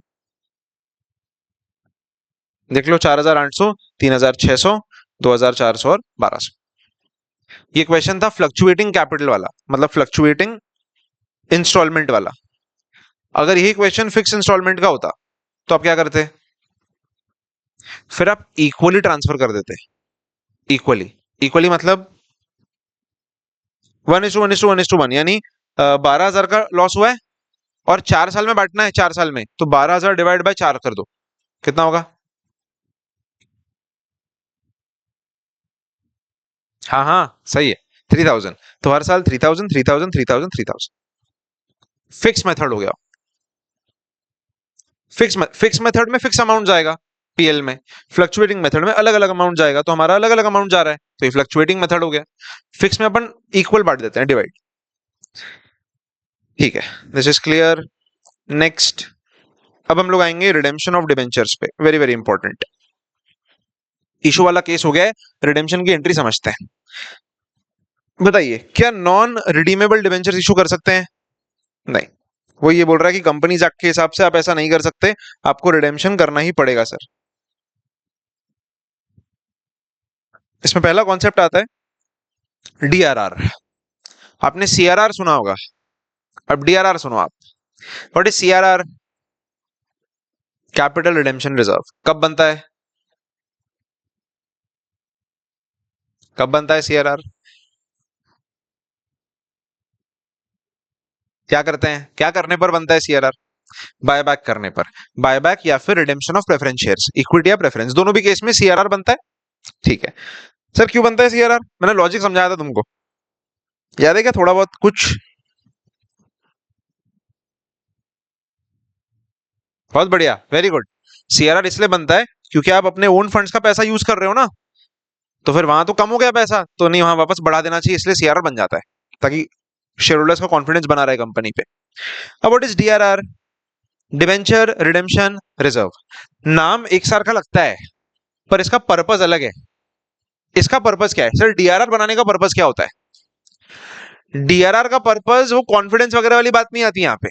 देख लो, 4,800, 3,600, 2,400 और 1,200। ये क्वेश्चन था फ्लक्चुएटिंग कैपिटल वाला, मतलब फ्लक्चुएटिंग इंस्टॉलमेंट वाला। अगर यही क्वेश्चन फिक्स इंस्टॉलमेंट का होता तो आप क्या करते? फिर आप इक्वली ट्रांसफर कर देते। इक्वली, इक्वली मतलब 1:1:1:1, यानी 12,000 का लॉस हुआ है और 4 साल में बांटना है। 4 साल में तो 12,000 डिवाइड बाय 4 कर दो, कितना होगा? हाँ हाँ सही है, 3,000। तो हर साल 3,000 3,000 3,000 3,000। फिक्स मेथड हो गया। फिक्स मेथड में फिक्स अमाउंट जाएगा पीएल में, फ्लक्चुएटिंग मेथड में अलग अलग अमाउंट जाएगा, तो हमारा अलग अलग अमाउंट जा रहा है, तो ये फ्लक्चुएटिंग मेथड हो गया। फिक्स में अपन इक्वल बांट देते हैं, डिवाइड। ठीक है, दिस इज क्लियर। नेक्स्ट, अब हम लोग आएंगे रिडेम्पशन ऑफ डिबेंचर्स पे, वेरी वेरी इंपॉर्टेंट। इशू वाला केस हो गया है, रिडेम्पशन की एंट्री समझते हैं। बताइए, क्या नॉन रिडीमेबल डिबेंचर इशू कर सकते हैं? नहीं। वो ये बोल रहा है कि कंपनीज एक्ट के हिसाब से आप ऐसा नहीं कर सकते, आपको रिडेम्पशन करना ही पड़ेगा सर। इसमें पहला कॉन्सेप्ट आता है डीआरआर। आपने सीआरआर सुना होगा, अब डीआरआर सुनो आप। What is CRR? Capital redemption reserve. कब बनता है? कब बनता है सीआरआर? क्या करते हैं, क्या करने पर बनता है सीआरआर? बायबैक करने पर, बायबैक या फिर redemption of preference shares, equity या प्रेफरेंस, दोनों भी केस में सीआरआर बनता है। ठीक है सर, क्यों बनता है सीआरआर? मैंने लॉजिक समझाया था तुमको, याद है क्या थोड़ा बहुत कुछ? बहुत बढ़िया, वेरी गुड। सीआरआर इसलिए बनता है क्योंकि आप अपने ओन फंड्स का पैसा यूज कर रहे हो ना, तो फिर वहां तो कम हो गया पैसा, तो नहीं वहां वापस बढ़ा देना चाहिए, इसलिए सीआरआर बन जाता है, ताकि शेयर होल्डर्स का कॉन्फिडेंस बना रहे कंपनी पे। अब what is DRR? Debenture redemption reserve. नाम एक सार का लगता है, पर इसका पर्पज अलग है। इसका पर्पज क्या है सर? डीआरआर बनाने का पर्पज क्या होता है? डीआरआर का पर्पज वो कॉन्फिडेंस वगैरह वाली बात नहीं आती यहाँ पे।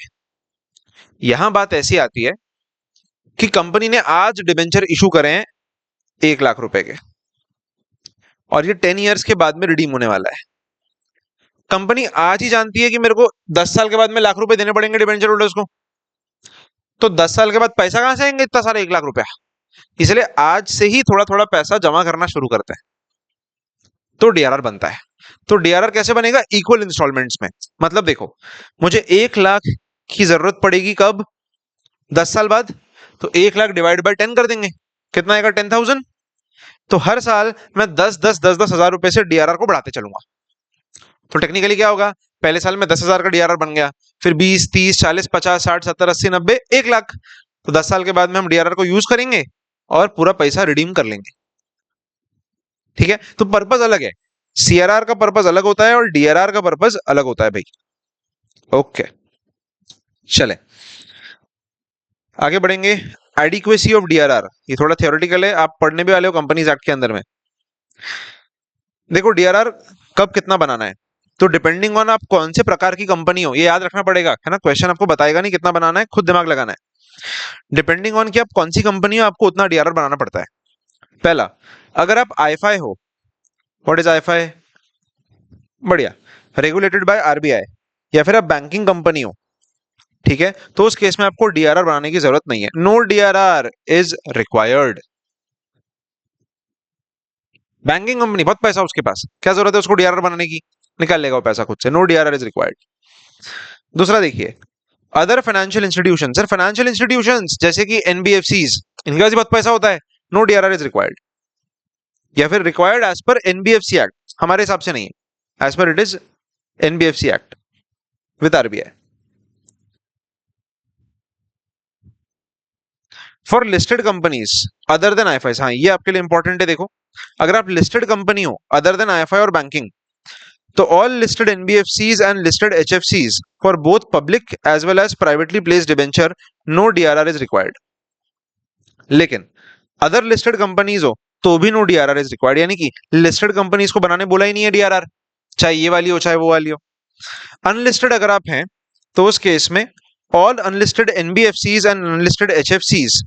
यहां बात ऐसी आती है कि कंपनी ने आज डिबेंचर इशू करे हैं 1 लाख रुपए के, और ये 10 ईयर्स के बाद में रिडीम होने वाला है। कंपनी आज ही जानती है कि मेरे को 10 साल के बाद में लाख रुपए देने पड़ेंगे डिबेंचर होल्डर्स को, तो 10 साल के बाद पैसा कहां से आएंगे इतना सारा 1 लाख रुपया? इसलिए आज से ही थोड़ा थोड़ा पैसा जमा करना शुरू करते हैं, तो डीआरआर बनता है। तो डीआरआर कैसे बनेगा? इक्वल इंस्टॉलमेंट्स में। मतलब देखो, मुझे 1 लाख की जरूरत पड़ेगी कब? 10 साल बाद। तो 1 लाख डिवाइड बाय 10 कर देंगे, कितना आएगा? 10,000। तो हर साल मैं 10 10 10 10 हजार रुपए से डीआरआर को बढ़ाते चलूंगा। तो टेक्निकली क्या होगा? पहले साल में 10,000 का डीआरआर बन गया, फिर 20 30 40 50 60 70 80 90 1 लाख। तो 10 साल के बाद में हम डीआरआर को यूज करेंगे और पूरा पैसा रिडीम कर लेंगे। ठीक है, तो पर्पज अलग है, सीआरआर का पर्पज अलग होता है और डीआरआर का पर्पज अलग होता है भाई। ओके, चले आगे बढ़ेंगे। एडिक्वेसी ऑफ डीआरआर, ये थोड़ा थियोरेटिकल है, आप पढ़ने भी वाले हो कंपनीज एक्ट के अंदर में। देखो डीआरआर कब कितना बनाना है, तो डिपेंडिंग ऑन आप कौन से प्रकार की कंपनी हो, ये याद रखना पड़ेगा, है ना। क्वेश्चन आपको बताएगा नहीं कितना बनाना है, खुद दिमाग लगाना है। डिपेंडिंग ऑन कि आप कौन सी कंपनी हो, आपको उतना डीआरआर बनाना पड़ता है। पहला, अगर आप आईएफआई हो, व्हाट इज आईएफआई? बढ़िया, रेगुलेटेड बाय आरबीआई, या फिर आप बैंकिंग कंपनी हो, ठीक है, तो उस केस में आपको डीआरआर बनाने की जरूरत नहीं है, no DRR is required. Banking company, बहुत पैसा उसके पास, क्या जरूरत है उसको डीआरआर बनाने की? निकाल लेगा वो पैसा खुद से, नो डीआरआर इज रिक्वायर्ड। दूसरा देखिए, other financial institution, sir financial institutions जैसे कि एनबीएफसीज, इनके पास बहुत पैसा होता है, नो डीआरआर इज रिक्वायर्ड। या फिर required as per NBFC act, हमारे हिसाब से नहीं है, as per it is NBFC act with RBI. For listed companies other than IFI, हाँ ये आपके लिए इंपॉर्टेंट है। देखो, अगर आप लिस्टेड कंपनी हो अदर देन आईएफआई और बैंकिंग, तो all listed NBFCs and listed एचएफसीज for both public as well as privately placed debenture, no DRR is required. लेकिन अदर लिस्टेड कंपनीज हो तो भी नो डीआरआर इज रिक्वायर्ड, यानी कि लिस्टेड कंपनीज को बनाने बोला ही नहीं है डीआरआर, चाहे ये वाली हो चाहे वो वाली हो। अनलिस्टेड अगर आप हैं तो उस केस में all unlisted NBFCs and unlisted एचएफसीज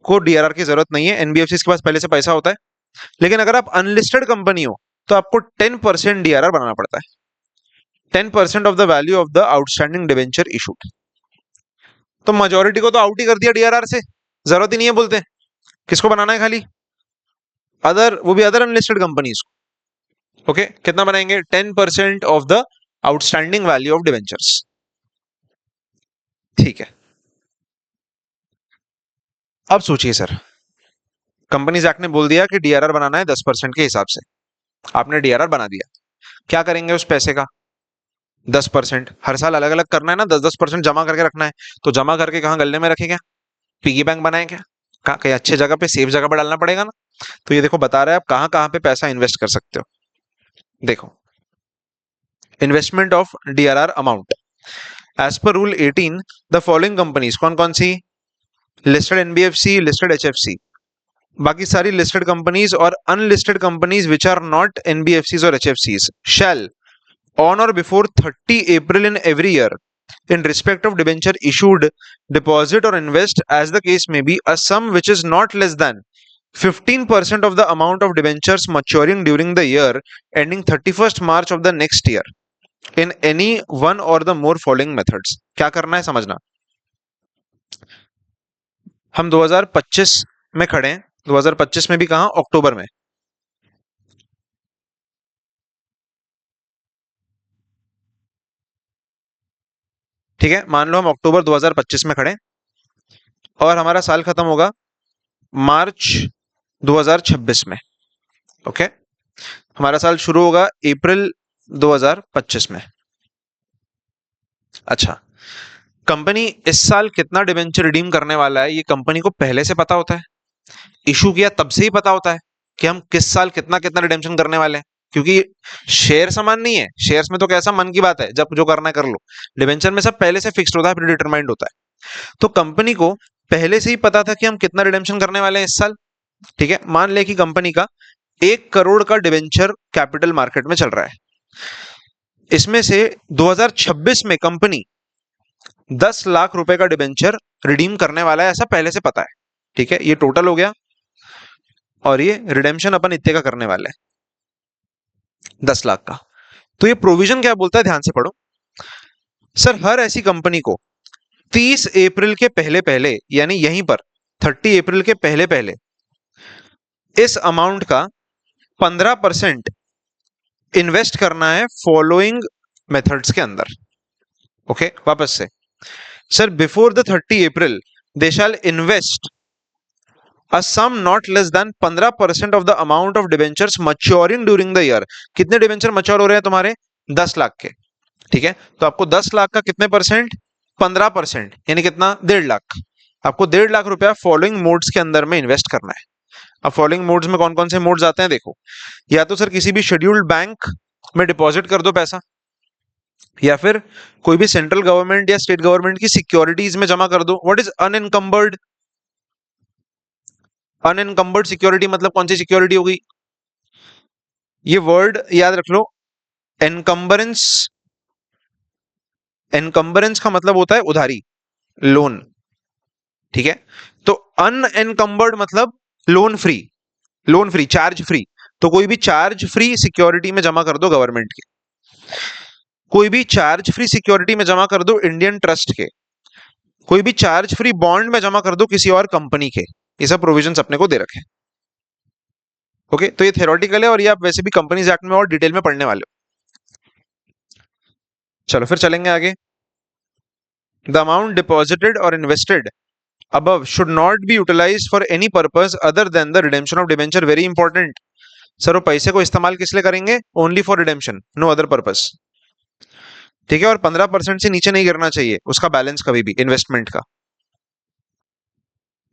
को डीआरआर की जरूरत नहीं है, एनबीएफसीज के पास पहले से पैसा होता है। लेकिन अगर आप अनलिस्टेड कंपनी हो तो आपको 10% डीआरआर बनाना पड़ता है, 10% of the value of the outstanding debenture issued. तो मेजोरिटी को तो आउट ही कर दिया डीआरआर से, जरूरत ही नहीं है बोलते। किसको बनाना है? खाली अदर, वो भी अदर अनलिस्टेड कंपनीज को। ओके, कितना बनाएंगे? 10% of the outstanding value of debentures. ठीक है, अब सोचिए सर, कंपनीज एक्ट ने बोल दिया कि डीआरआर बनाना है 10% के हिसाब से, आपने डीआरआर बना दिया, क्या करेंगे उस पैसे का? 10% हर साल अलग अलग करना है ना, 10-10% जमा करके रखना है, तो जमा करके कहाँ गले में रखे क्या? पिगी बैंक बनाए क्या? कहाँ कहीं अच्छी जगह पे, सेफ जगह पे डालना पड़ेगा ना। तो ये देखो बता रहा है आप कहाँ कहाँ पे पैसा इन्वेस्ट कर सकते हो। देखो, investment of DRR amount as per rule 18, the following companies, कौन कौन सी? लिस्टेड एनबीएफसी, लिस्टेड एचएफसी, बाकी सारी लिस्टेड कंपनीज और unlisted companies which are not NBFCs और एचएफसीज शैल on or before 30 April in every year in respect of debenture issued deposit or invest as the case may be a sum which is not less than 15% of the amount of debentures maturing during the year ending 31st March of the next year in any one or the more following methods। क्या करना है समझना, हम 2025 में खड़े हैं, 2025 में भी कहां? अक्टूबर में। ठीक है, मान लो हम अक्टूबर 2025 में खड़े और हमारा साल खत्म होगा मार्च 2026 में। ओके, हमारा साल शुरू होगा अप्रैल 2025 में। अच्छा, कंपनी इस साल कितना डिबेंचर रिडीम करने वाला है ये कंपनी को पहले से पता होता है? इशू किया तब से ही पता होता है कि हम किस साल कितना कितना रिडेम्पशन करने वाले हैं, क्योंकि शेयर समान नहीं है। शेयर्स में तो कैसा मन की बात है, जब जो करना है कर लो। डिबेंचर में सब पहले से फिक्स्ड होता है, प्री डिटरमाइंड होता है। तो कंपनी को पहले से ही पता था कि हम कितना रिडेम्पशन करने वाले हैं इस साल। ठीक है, मान ले कि कंपनी का 1 करोड़ का डिबेंचर कैपिटल मार्केट में चल रहा है। इसमें से 2026 में कंपनी 10 लाख रुपए का डिबेंचर रिडीम करने वाला है, ऐसा पहले से पता है। ठीक है, ये टोटल हो गया और ये रिडेम्पशन अपन इतने का करने वाले हैं, 10 लाख का। तो ये प्रोविजन क्या बोलता है, ध्यान से पढ़ो। सर, हर ऐसी कंपनी को 30 अप्रैल के पहले पहले, यानी यहीं पर 30 अप्रैल के पहले पहले इस अमाउंट का 15% इन्वेस्ट करना है फॉलोइंग मेथड्स के अंदर। ओके, वापस से। Sir, before the 30 April they shall invest a sum not less than 15% of the amount of debentures maturing during the year। कितने डिबेंचर मच्योर हो रहे हैं तुम्हारे? 10 लाख के। ठीक है, तो आपको 10 लाख का कितने परसेंट? 15%, यानी कितना? 1.5 लाख। आपको 1.5 लाख रुपया फॉलोइंग मोड्स के अंदर में इन्वेस्ट करना है। अब फॉलोइंग मोड्स में कौन कौन से मोड्स आते हैं देखो। या तो सर किसी भी शेड्यूल्ड बैंक में डिपॉजिट कर दो पैसा, या फिर कोई भी सेंट्रल गवर्नमेंट या स्टेट गवर्नमेंट की सिक्योरिटीज में जमा कर दो। What is unencumbered? Unencumbered security मतलब कौन सी सिक्योरिटी होगी? ये वर्ड याद रख लो, एनकम्बरेंस। एनकम्बरेंस का मतलब होता है उधारी, लोन। ठीक है, तो अनएनकम्बर्ड मतलब loan free. Loan free, charge free. तो कोई भी चार्ज फ्री सिक्योरिटी में जमा कर दो गवर्नमेंट के, कोई भी चार्ज फ्री सिक्योरिटी में जमा कर दो इंडियन ट्रस्ट के, कोई भी चार्ज फ्री बॉन्ड में जमा कर दो किसी और कंपनी के। ये सब प्रोविजंस अपने को दे रखे। ओके, तो ये थ्योरेटिकल है और ये आप वैसे भी कंपनीज एक्ट में और डिटेल में पढ़ने वाले हो। चलो फिर चलेंगे आगे। द अमाउंट डिपॉजिटेड और invested above should not be utilized for any purpose other than the redemption of debenture। Very important. Sir, वो पैसे को इस्तेमाल किस लिए करेंगे? Only for redemption, no other purpose. ठीक है, और 15% से नीचे नहीं गिरना चाहिए उसका बैलेंस कभी भी इन्वेस्टमेंट का।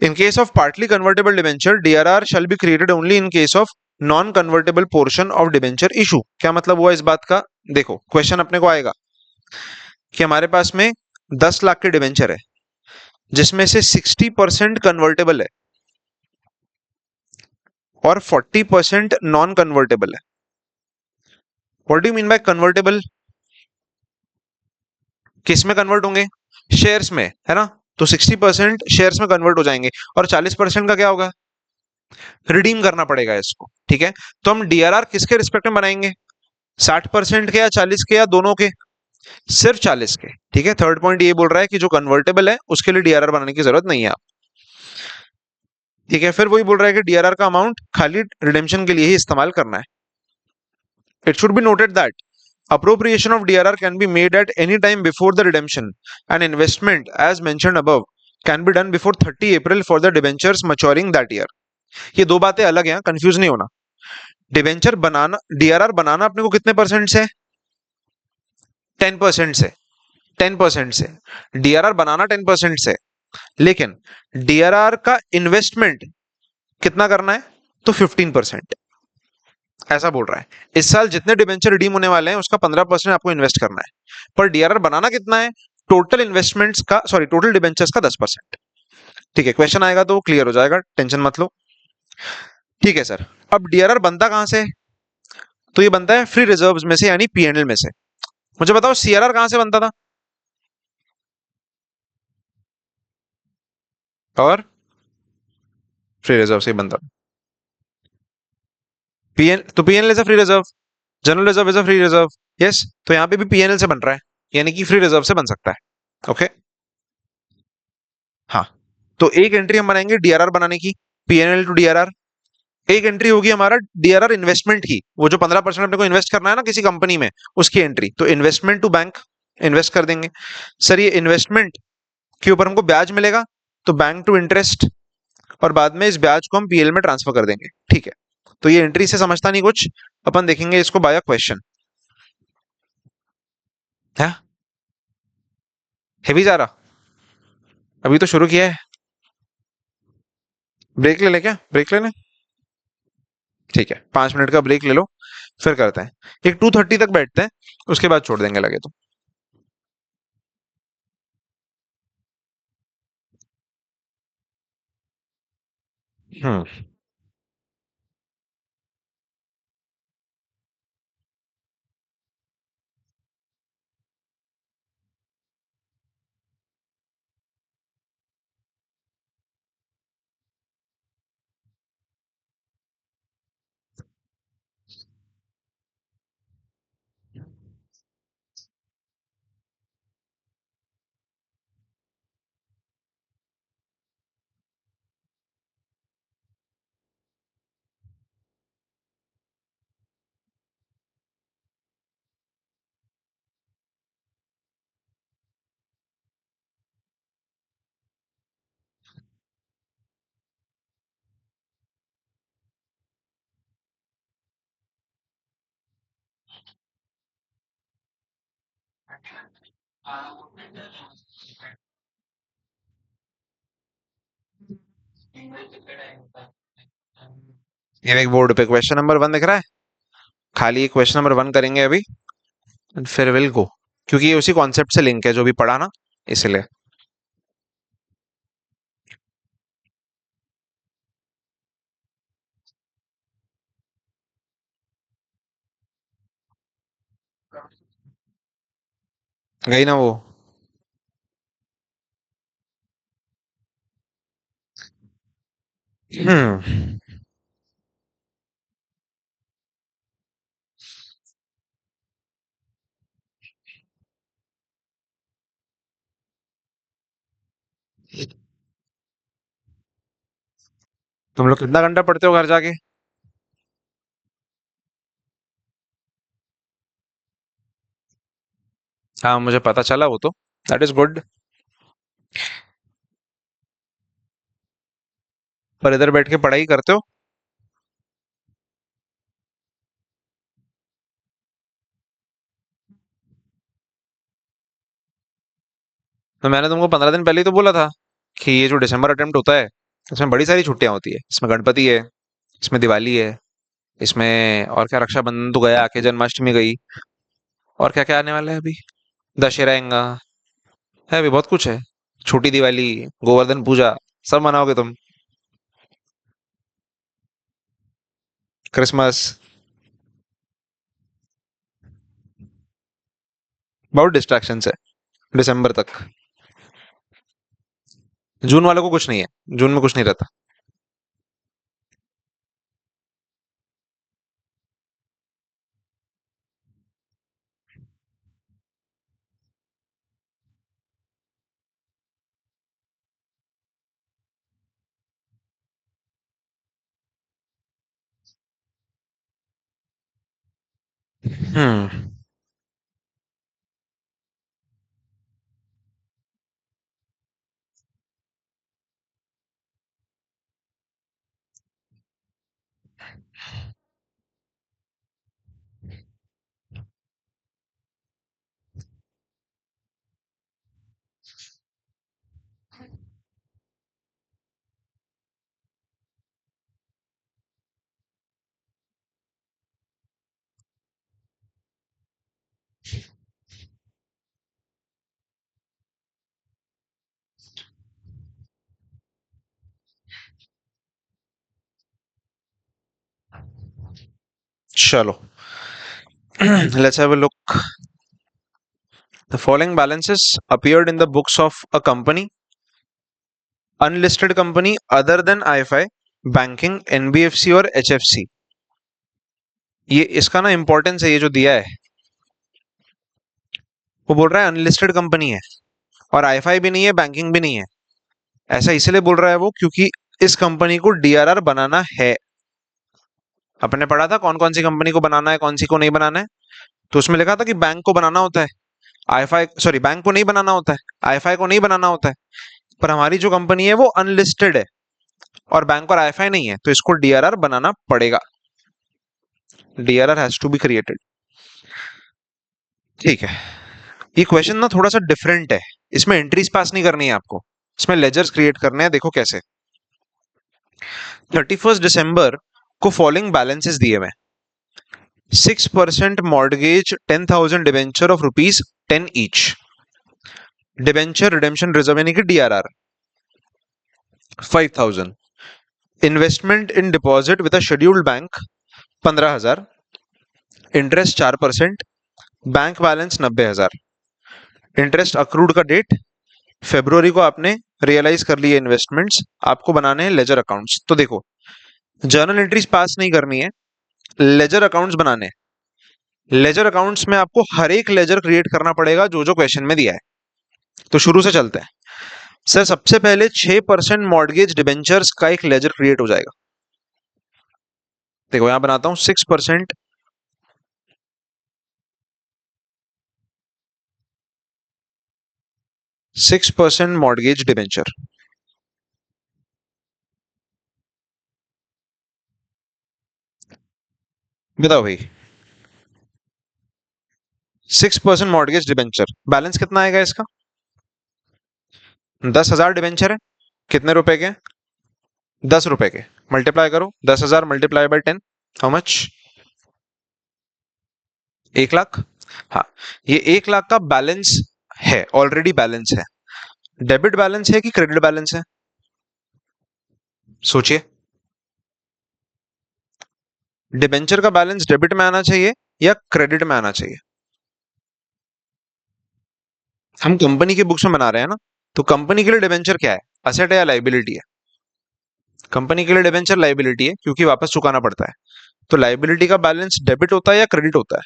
In case of partly convertible debenture, DRR shall be created only in case of non convertible portion of debenture issue. क्या मतलब हुआ इस बात का? देखो, क्वेश्चन अपने को आएगा कि हमारे पास में 10 लाख के डिबेंचर है जिसमें से 60% कन्वर्टेबल है और 40% नॉन कन्वर्टेबल है। What do you mean by convertible? किस में कन्वर्ट होंगे? शेयर्स में, है ना? तो 60% शेयर्स में कन्वर्ट हो जाएंगे और 40% का क्या होगा? रिडीम करना पड़ेगा इसको। ठीक है, तो हम डीआरआर किसके रिस्पेक्ट में बनाएंगे? 60% के या 40 के या दोनों के? सिर्फ 40 के। ठीक है, थर्ड पॉइंट ये बोल रहा है कि जो कन्वर्टेबल है उसके लिए डीआरआर बनाने की जरूरत नहीं है आप। ठीक है, फिर वही बोल रहा है कि डीआरआर का अमाउंट खाली रिडेम्पशन के लिए ही इस्तेमाल करना है। It should be noted that appropriation of DRR can be made at any time before the redemption and investment as mentioned above can be done before 30 April for the debentures maturing that year। ये दो बातें अलग हैं, कंफ्यूज नहीं होना। डिबेंचर बनाना, डीआरआर बनाना अपने को कितने परसेंट से? 10% से। 10% से डीआरआर बनाना 10% से, लेकिन डीआरआर का इन्वेस्टमेंट कितना करना है? तो 15%। ऐसा बोल रहा है। इस साल जितने डिबेंचर रिडीम होने वाले हैं उसका 15% आपको इन्वेस्ट करना है, पर डीआरआर बनाना कितना है? टोटल इन्वेस्टमेंट्स का, सॉरी, टोटल डिबेंचर्स का 10%। ठीक है, क्वेश्चन आएगा तो क्लियर हो जाएगा, टेंशन मत लो। ठीक है सर, अब डीआरआर बनता कहां से? तो ये बनता है फ्री रिजर्व्स में से, यानी पीएनएल में से। मुझे बताओ सीआरआर कहां से बनता था? और फ्री रिजर्व से बनता। पीएन तो PNL is a free reserve, general reserve is a free reserve. Yes, तो यहां पे भी पीएनएल से बन रहा है, यानी कि फ्री रिजर्व से बन सकता है। ओके, हाँ, तो एक एंट्री हम बनाएंगे डीआरआर बनाने की, पीएनएल टू डीआरआर। एक एंट्री होगी हमारा डीआरआर इन्वेस्टमेंट की, वो जो 15% अपने को इन्वेस्ट करना है ना किसी कंपनी में, उसकी एंट्री। तो इन्वेस्टमेंट टू बैंक, इन्वेस्ट कर देंगे। सर ये इन्वेस्टमेंट के ऊपर हमको ब्याज मिलेगा, तो बैंक टू इंटरेस्ट, और बाद में इस ब्याज को हम पीएल में ट्रांसफर कर देंगे। ठीक है, तो ये एंट्री से समझता नहीं कुछ, अपन देखेंगे इसको बाय क्वेश्चन। है हेवी जा रहा, अभी तो शुरू किया है। ब्रेक ले ले, क्या ब्रेक ले ले? ठीक है, 5 मिनट का ब्रेक ले लो, फिर करते हैं। एक 2:30 तक बैठते हैं, उसके बाद छोड़ देंगे लगे तो। हम्म। ये एक बोर्ड पे क्वेश्चन नंबर 1 दिख रहा है, खाली क्वेश्चन नंबर 1 करेंगे अभी, फिर विल गो, क्योंकि ये उसी कॉन्सेप्ट से लिंक है जो भी पढ़ा ना, इसलिए। गई ना वो? हम्म। तुम लोग कितना घंटा पढ़ते हो घर जाके? हाँ मुझे पता चला वो तो, दैट इज गुड। पर इधर बैठ के पढ़ाई करते हो? तो मैंने तुमको 15 दिन पहले ही तो बोला था कि ये जो दिसंबर अटेम्प्ट होता है, इसमें बड़ी सारी छुट्टियां होती है। इसमें गणपति है, इसमें दिवाली है, इसमें और क्या, रक्षाबंधन तो गया, आके जन्माष्टमी गई, और क्या क्या आने वाला है अभी, दशहरा आएगा, है अभी बहुत कुछ है। छोटी दिवाली, गोवर्धन पूजा, सब मनाओगे तुम? क्रिसमस। बहुत डिस्ट्रैक्शन है दिसंबर तक। जून वालों को कुछ नहीं है, जून में कुछ नहीं रहता। हम्म। चलो, let's have a look. The following balances appeared in the books of a company, unlisted company other than IFI, banking, NBFC और HFC। ये इसका ना इंपॉर्टेंस है, ये जो दिया है, वो बोल रहा है अनलिस्टेड कंपनी है, और आईएफआई भी नहीं है, बैंकिंग भी नहीं है। ऐसा इसलिए बोल रहा है वो क्योंकि इस कंपनी को डीआरआर बनाना है। अपने पढ़ा था कौन कौन सी कंपनी को बनाना है, कौन सी को नहीं बनाना है। तो उसमें लिखा था कि बैंक को बनाना होता है, आईएफआई सॉरी बैंक को नहीं बनाना होता है, आईएफआई को नहीं बनाना होता है, पर हमारी जो कंपनी है वो अनलिस्टेड है और बैंक और आईएफआई नहीं है, तो इसको डीआरआर बनाना पड़ेगा। DRR has to be created. ठीक है, ये क्वेश्चन ना थोड़ा सा डिफरेंट है, इसमें एंट्रीज पास नहीं करनी है आपको, इसमें लेजर्स क्रिएट करने हैं। देखो कैसे। 31 दिसंबर को फॉलोइंग बैलेंसेस दिए हुए, 6% mortgage, 10,000 debenture of rupees 10 each, debenture redemption reserve यानी कि DRR 5,000, investment in deposit with a scheduled bank 15,000, interest 4%, bank balance 90,000, interest accrued का डेट फेब्रुवरी को आपने रियलाइज कर लिए इन्वेस्टमेंट्स, आपको बनाने हैं लेजर अकाउंट्स। तो देखो, जर्नल एंट्रीज पास नहीं करनी है, लेजर अकाउंट्स बनाने हैं। लेजर अकाउंट्स में आपको हर एक लेजर क्रिएट करना पड़ेगा जो जो क्वेश्चन में दिया है। तो शुरू से चलते हैं। सर सबसे पहले 6% मॉर्गेज डिबेंचर्स का एक लेजर क्रिएट हो जाएगा। देखो यहां बनाता हूं 6%, 6% मॉर्गेज डिबेंचर। बताओ भाई, 6% मॉर्गेज डिबेंचर, बैलेंस कितना आएगा इसका? 10,000 डिबेंचर है, कितने रुपए के? 10 रुपए के। मल्टीप्लाई करो, 10,000 multiply by 10, how much? 1 lakh. हाँ, ये 1 लाख का बैलेंस है, ऑलरेडी बैलेंस है। डेबिट बैलेंस है कि क्रेडिट बैलेंस है? सोचिए। डिबेंचर का बैलेंस डेबिट में आना चाहिए या क्रेडिट में आना चाहिए? हम कंपनी की बुक्स में बना रहे हैं ना, तो कंपनी के लिए डिबेंचर क्या है, असेट है या लाइबिलिटी है? कंपनी के लिए डिबेंचर लाइबिलिटी है क्योंकि वापस चुकाना पड़ता है। तो लाइबिलिटी का बैलेंस डेबिट होता है या क्रेडिट होता है?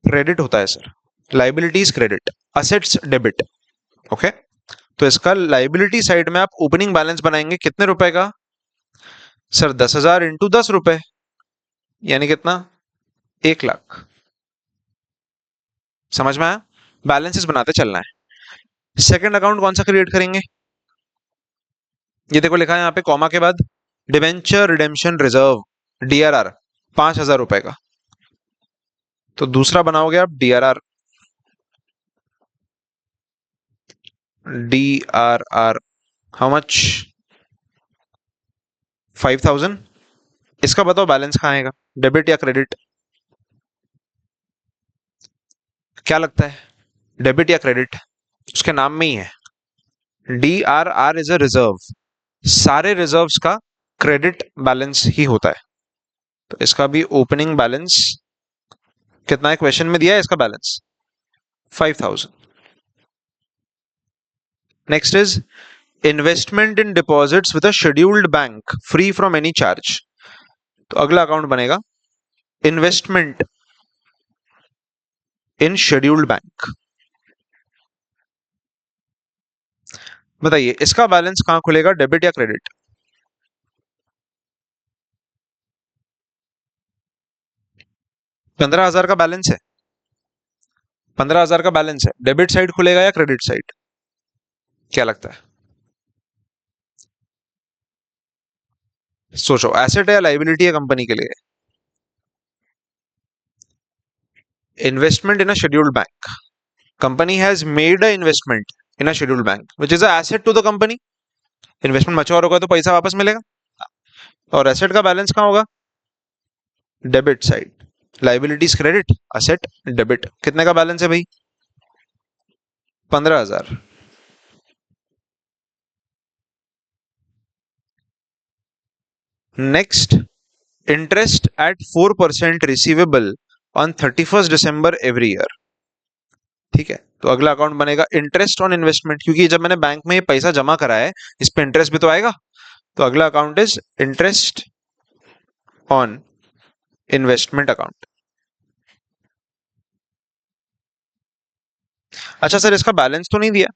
क्रेडिट होता है sir. Liabilities credit, assets debit. Okay, तो इसका लाइबिलिटी साइड में आप ओपनिंग बैलेंस बनाएंगे कितने रुपए का? सर 10,000 इंटू 10 रुपए, यानी कितना? 1 लाख। समझ में आया? बैलेंसेस बनाते चलना है। सेकंड अकाउंट कौन सा क्रिएट करेंगे? ये देखो लिखा है यहाँ पे कॉमा के बाद, डिवेंचर रिडेम्पशन रिजर्व डीआरआर 5,000 रुपए का। तो दूसरा बनाओगे आप डीआरआर, डीआरआर हाउ मच? 5,000। इसका बताओ बैलेंस कहाँ आएगा, डेबिट या क्रेडिट? क्या लगता है, डेबिट या क्रेडिट? उसके नाम में ही है, D R R is a reserve, सारे रिजर्व्स का क्रेडिट बैलेंस ही होता है। तो इसका भी ओपनिंग बैलेंस कितना है, क्वेश्चन में दिया है इसका balance 5,000। Next is investment in deposits with a scheduled bank free from any charge. तो अगला अकाउंट बनेगा इन्वेस्टमेंट इन शेड्यूल्ड बैंक। बताइए इसका बैलेंस कहां खुलेगा, डेबिट या क्रेडिट? 15,000 का बैलेंस है, 15,000 का बैलेंस है, डेबिट साइड खुलेगा या क्रेडिट साइड? क्या लगता है? सोचो, एसेट है या लाइबिलिटी है कंपनी के लिए? Investment in a scheduled bank, company has made a investment in a scheduled bank which is a asset to the company. Investment mature होगा तो पैसा वापस मिलेगा, और एसेट का बैलेंस कहां होगा, debit side. Liabilities credit, asset debit. कितने का बैलेंस है भाई? 15,000। Next, interest eight 4% receivable on 31 December every year. ठीक है, तो अगला अकाउंट बनेगा इंटरेस्ट ऑन इन्वेस्टमेंट, क्योंकि जब मैंने बैंक में ये पैसा जमा करा है इस पे इंटरेस्ट भी तो आएगा। तो अगला account is interest on investment account. अच्छा सर, इसका बैलेंस तो नहीं दिया?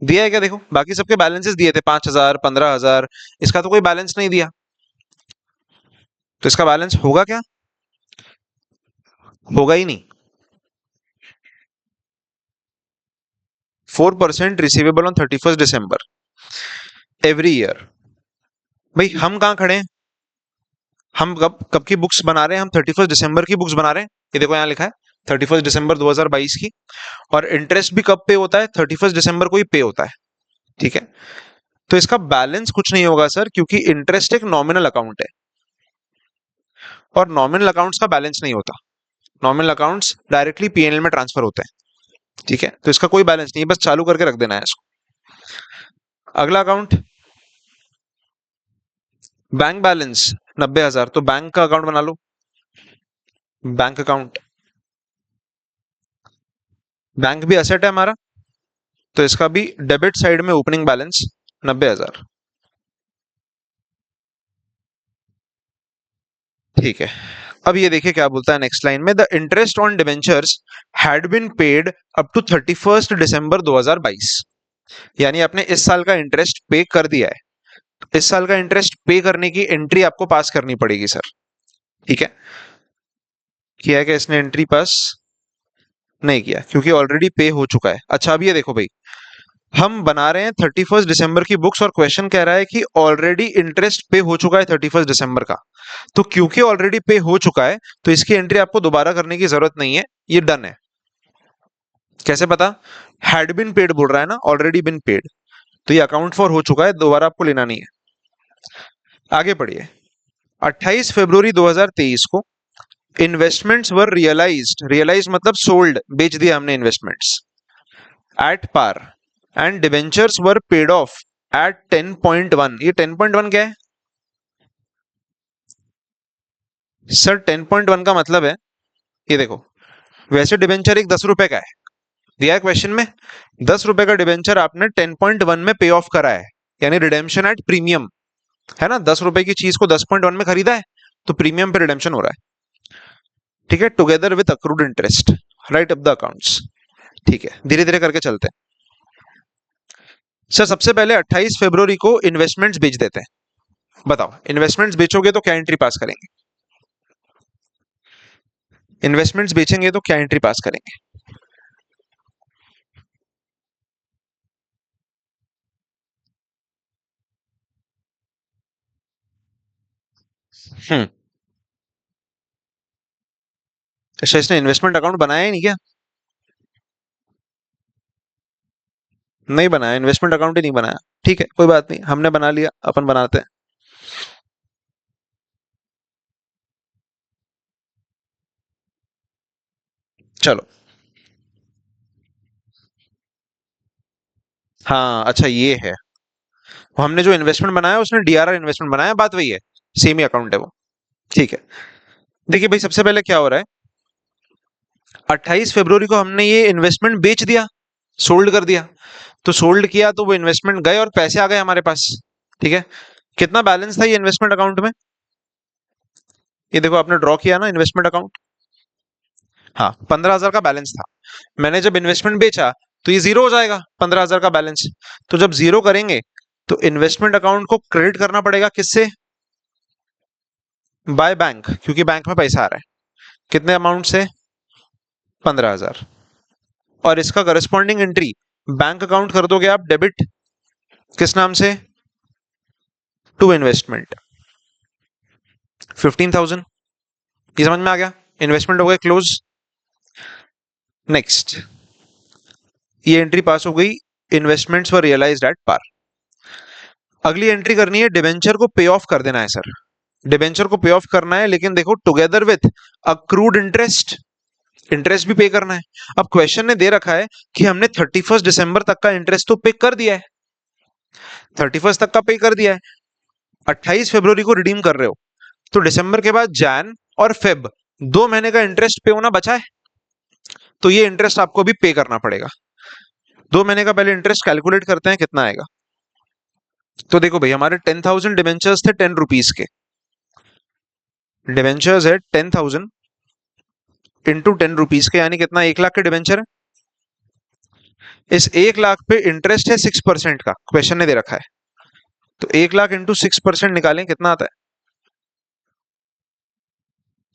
दिया है क्या? देखो बाकी सबके बैलेंसेस दिए थे, 5,000, 15,000, इसका तो कोई बैलेंस नहीं दिया। तो इसका बैलेंस होगा क्या? होगा ही नहीं। 4% receivable on 31 December every year. भाई हम कहाँ खड़े हैं? हम कब कब की बुक्स बना रहे हैं? हम 31 दिसंबर की बुक्स बना रहे हैं। ये देखो यहाँ लिखा है 31 दिसंबर 2022 की। और इंटरेस्ट भी कब पे होता है? 31 दिसंबर को ही पे होता है। ठीक है, तो इसका बैलेंस कुछ नहीं होगा सर, क्योंकि इंटरेस्ट एक नॉमिनल अकाउंट है और नॉमिनल अकाउंट्स का बैलेंस नहीं होता। नॉमिनल अकाउंट्स डायरेक्टली पीएनएल में ट्रांसफर होते हैं। ठीक है, तो इसका कोई बैलेंस नहीं है, बस चालू करके रख देना है इसको। अगला अकाउंट, बैंक बैलेंस 90,000, तो बैंक का अकाउंट बना लो। बैंक अकाउंट, बैंक भी असेट है हमारा, तो इसका भी डेबिट साइड में ओपनिंग बैलेंस 90,000। ठीक है, अब ये देखिए क्या बोलता है नेक्स्ट लाइन में, the interest on debentures had been paid up to 31 December 2022। यानी आपने इस साल का इंटरेस्ट पे कर दिया है। इस साल का इंटरेस्ट पे करने की एंट्री आपको पास करनी पड़ेगी सर। ठीक है, किया है कि इसने एंट्री पास नहीं किया क्योंकि ऑलरेडी पे हो चुका है। अच्छा, अब ये देखो भाई, हम बना रहे हैं 31 दिसंबर की बुक्स और क्वेश्चन कह रहा है कि ऑलरेडी इंटरेस्ट पे हो चुका है 31 दिसंबर का। तो क्योंकि ऑलरेडी पे हो चुका है तो इसकी एंट्री आपको दोबारा करने की जरूरत नहीं है, ये डन है। कैसे पता? हैड बिन पेड बोल रहा है ना, ऑलरेडी बिन पेड, तो ये अकाउंट फॉर हो चुका है, दोबारा आपको लेना नहीं है। आगे पढ़िए। 28 फरवरी 2023 को इन्वेस्टमेंट्स वर रियलाइज्ड, रियलाइज मतलब सोल्ड, बेच दिया हमने investments, at par and debentures were paid off at 10.1। ये 10.1 क्या है सर? 10.1 का मतलब है, ये देखो, वैसे डिवेंचर एक 10 रुपए का है, दिया है क्वेश्चन में। 10 रुपए का डिवेंचर आपने 10.1 में पे ऑफ करा है, यानी रिडेम्पशन एट प्रीमियम, है ना। 10 रुपए की चीज को 10.1 में खरीदा है तो प्रीमियम पे रिडेम्पशन हो रहा है। ठीक है, together with accrued interest, right up the accounts. ठीक है, धीरे धीरे करके चलते हैं। सर सबसे पहले 28 फरवरी को इन्वेस्टमेंट्स बेच देते हैं। बताओ, इन्वेस्टमेंट्स बेचोगे तो क्या एंट्री पास करेंगे? इन्वेस्टमेंट्स बेचेंगे तो क्या एंट्री पास करेंगे? हम्म, अच्छा, इसने इन्वेस्टमेंट अकाउंट बनाया ही नहीं क्या? नहीं बनाया, इन्वेस्टमेंट अकाउंट ही नहीं बनाया। ठीक है, कोई बात नहीं, हमने बना लिया, अपन बनाते हैं। चलो, हाँ अच्छा ये है, वो हमने जो इन्वेस्टमेंट बनाया उसने डीआरआर इन्वेस्टमेंट बनाया, बात वही है, सेम ही अकाउंट है वो। ठीक है, देखिए भाई, सबसे पहले क्या हो रहा है, 28 फरवरी को हमने ये इन्वेस्टमेंट बेच दिया, सोल्ड कर दिया। तो सोल्ड किया तो वो इन्वेस्टमेंट गए और पैसे आ गए हमारे पास। ठीक है, कितना बैलेंस था ये इन्वेस्टमेंट अकाउंट में? ये देखो, आपने ड्रॉ किया ना इन्वेस्टमेंट अकाउंट। हाँ, 15,000 का बैलेंस था। मैंने जब इन्वेस्टमेंट बेचा तो ये जीरो हो जाएगा 15,000 का बैलेंस। तो जब जीरो करेंगे तो इन्वेस्टमेंट अकाउंट को क्रेडिट करना पड़ेगा किससे? बाय बैंक, क्योंकि बैंक में पैसा आ रहा है। कितने अमाउंट से? 15,000। और इसका करस्पॉन्डिंग एंट्री बैंक अकाउंट कर दोगे आप डेबिट, किस नाम से? To investment, 15,000। ये समझ में आ गया, इन्वेस्टमेंट हो गया क्लोज। नेक्स्ट, ये एंट्री पास हो गई, investments were realized at par. अगली एंट्री करनी है, डिवेंचर को पे ऑफ कर देना है सर। डिवेंचर को पे ऑफ करना है, लेकिन देखो together with accrued interest, interest भी पे करना है। अब क्वेश्चन ने दे रखा है कि हमने 31 दिसंबर तक का इंटरेस्ट तो पे कर दिया है, 31 तक का पे कर दिया है, 28 फरवरी को रिडीम कर रहे हो, तो दिसंबर के बाद जैन और फेब 2 महीने का इंटरेस्ट पे होना बचा है, तो ये इंटरेस्ट आपको भी पे करना पड़ेगा। 2 महीने का पहले इंटरेस्ट कैलकुलेट करते हैं कितना आएगा। तो देखो भाई, हमारे 10,000 डिवेंचर्स थे 10 रुपीज के, डिवेंचर्स है 10,000 इंटू 10 रुपीज के, यानी कितना? 1 लाख के डिवेंचर है। इस 1 लाख पे इंटरेस्ट है 6% का, क्वेश्चन ने दे रखा है, तो 1 लाख इंटू 6% निकालें, कितना आता है?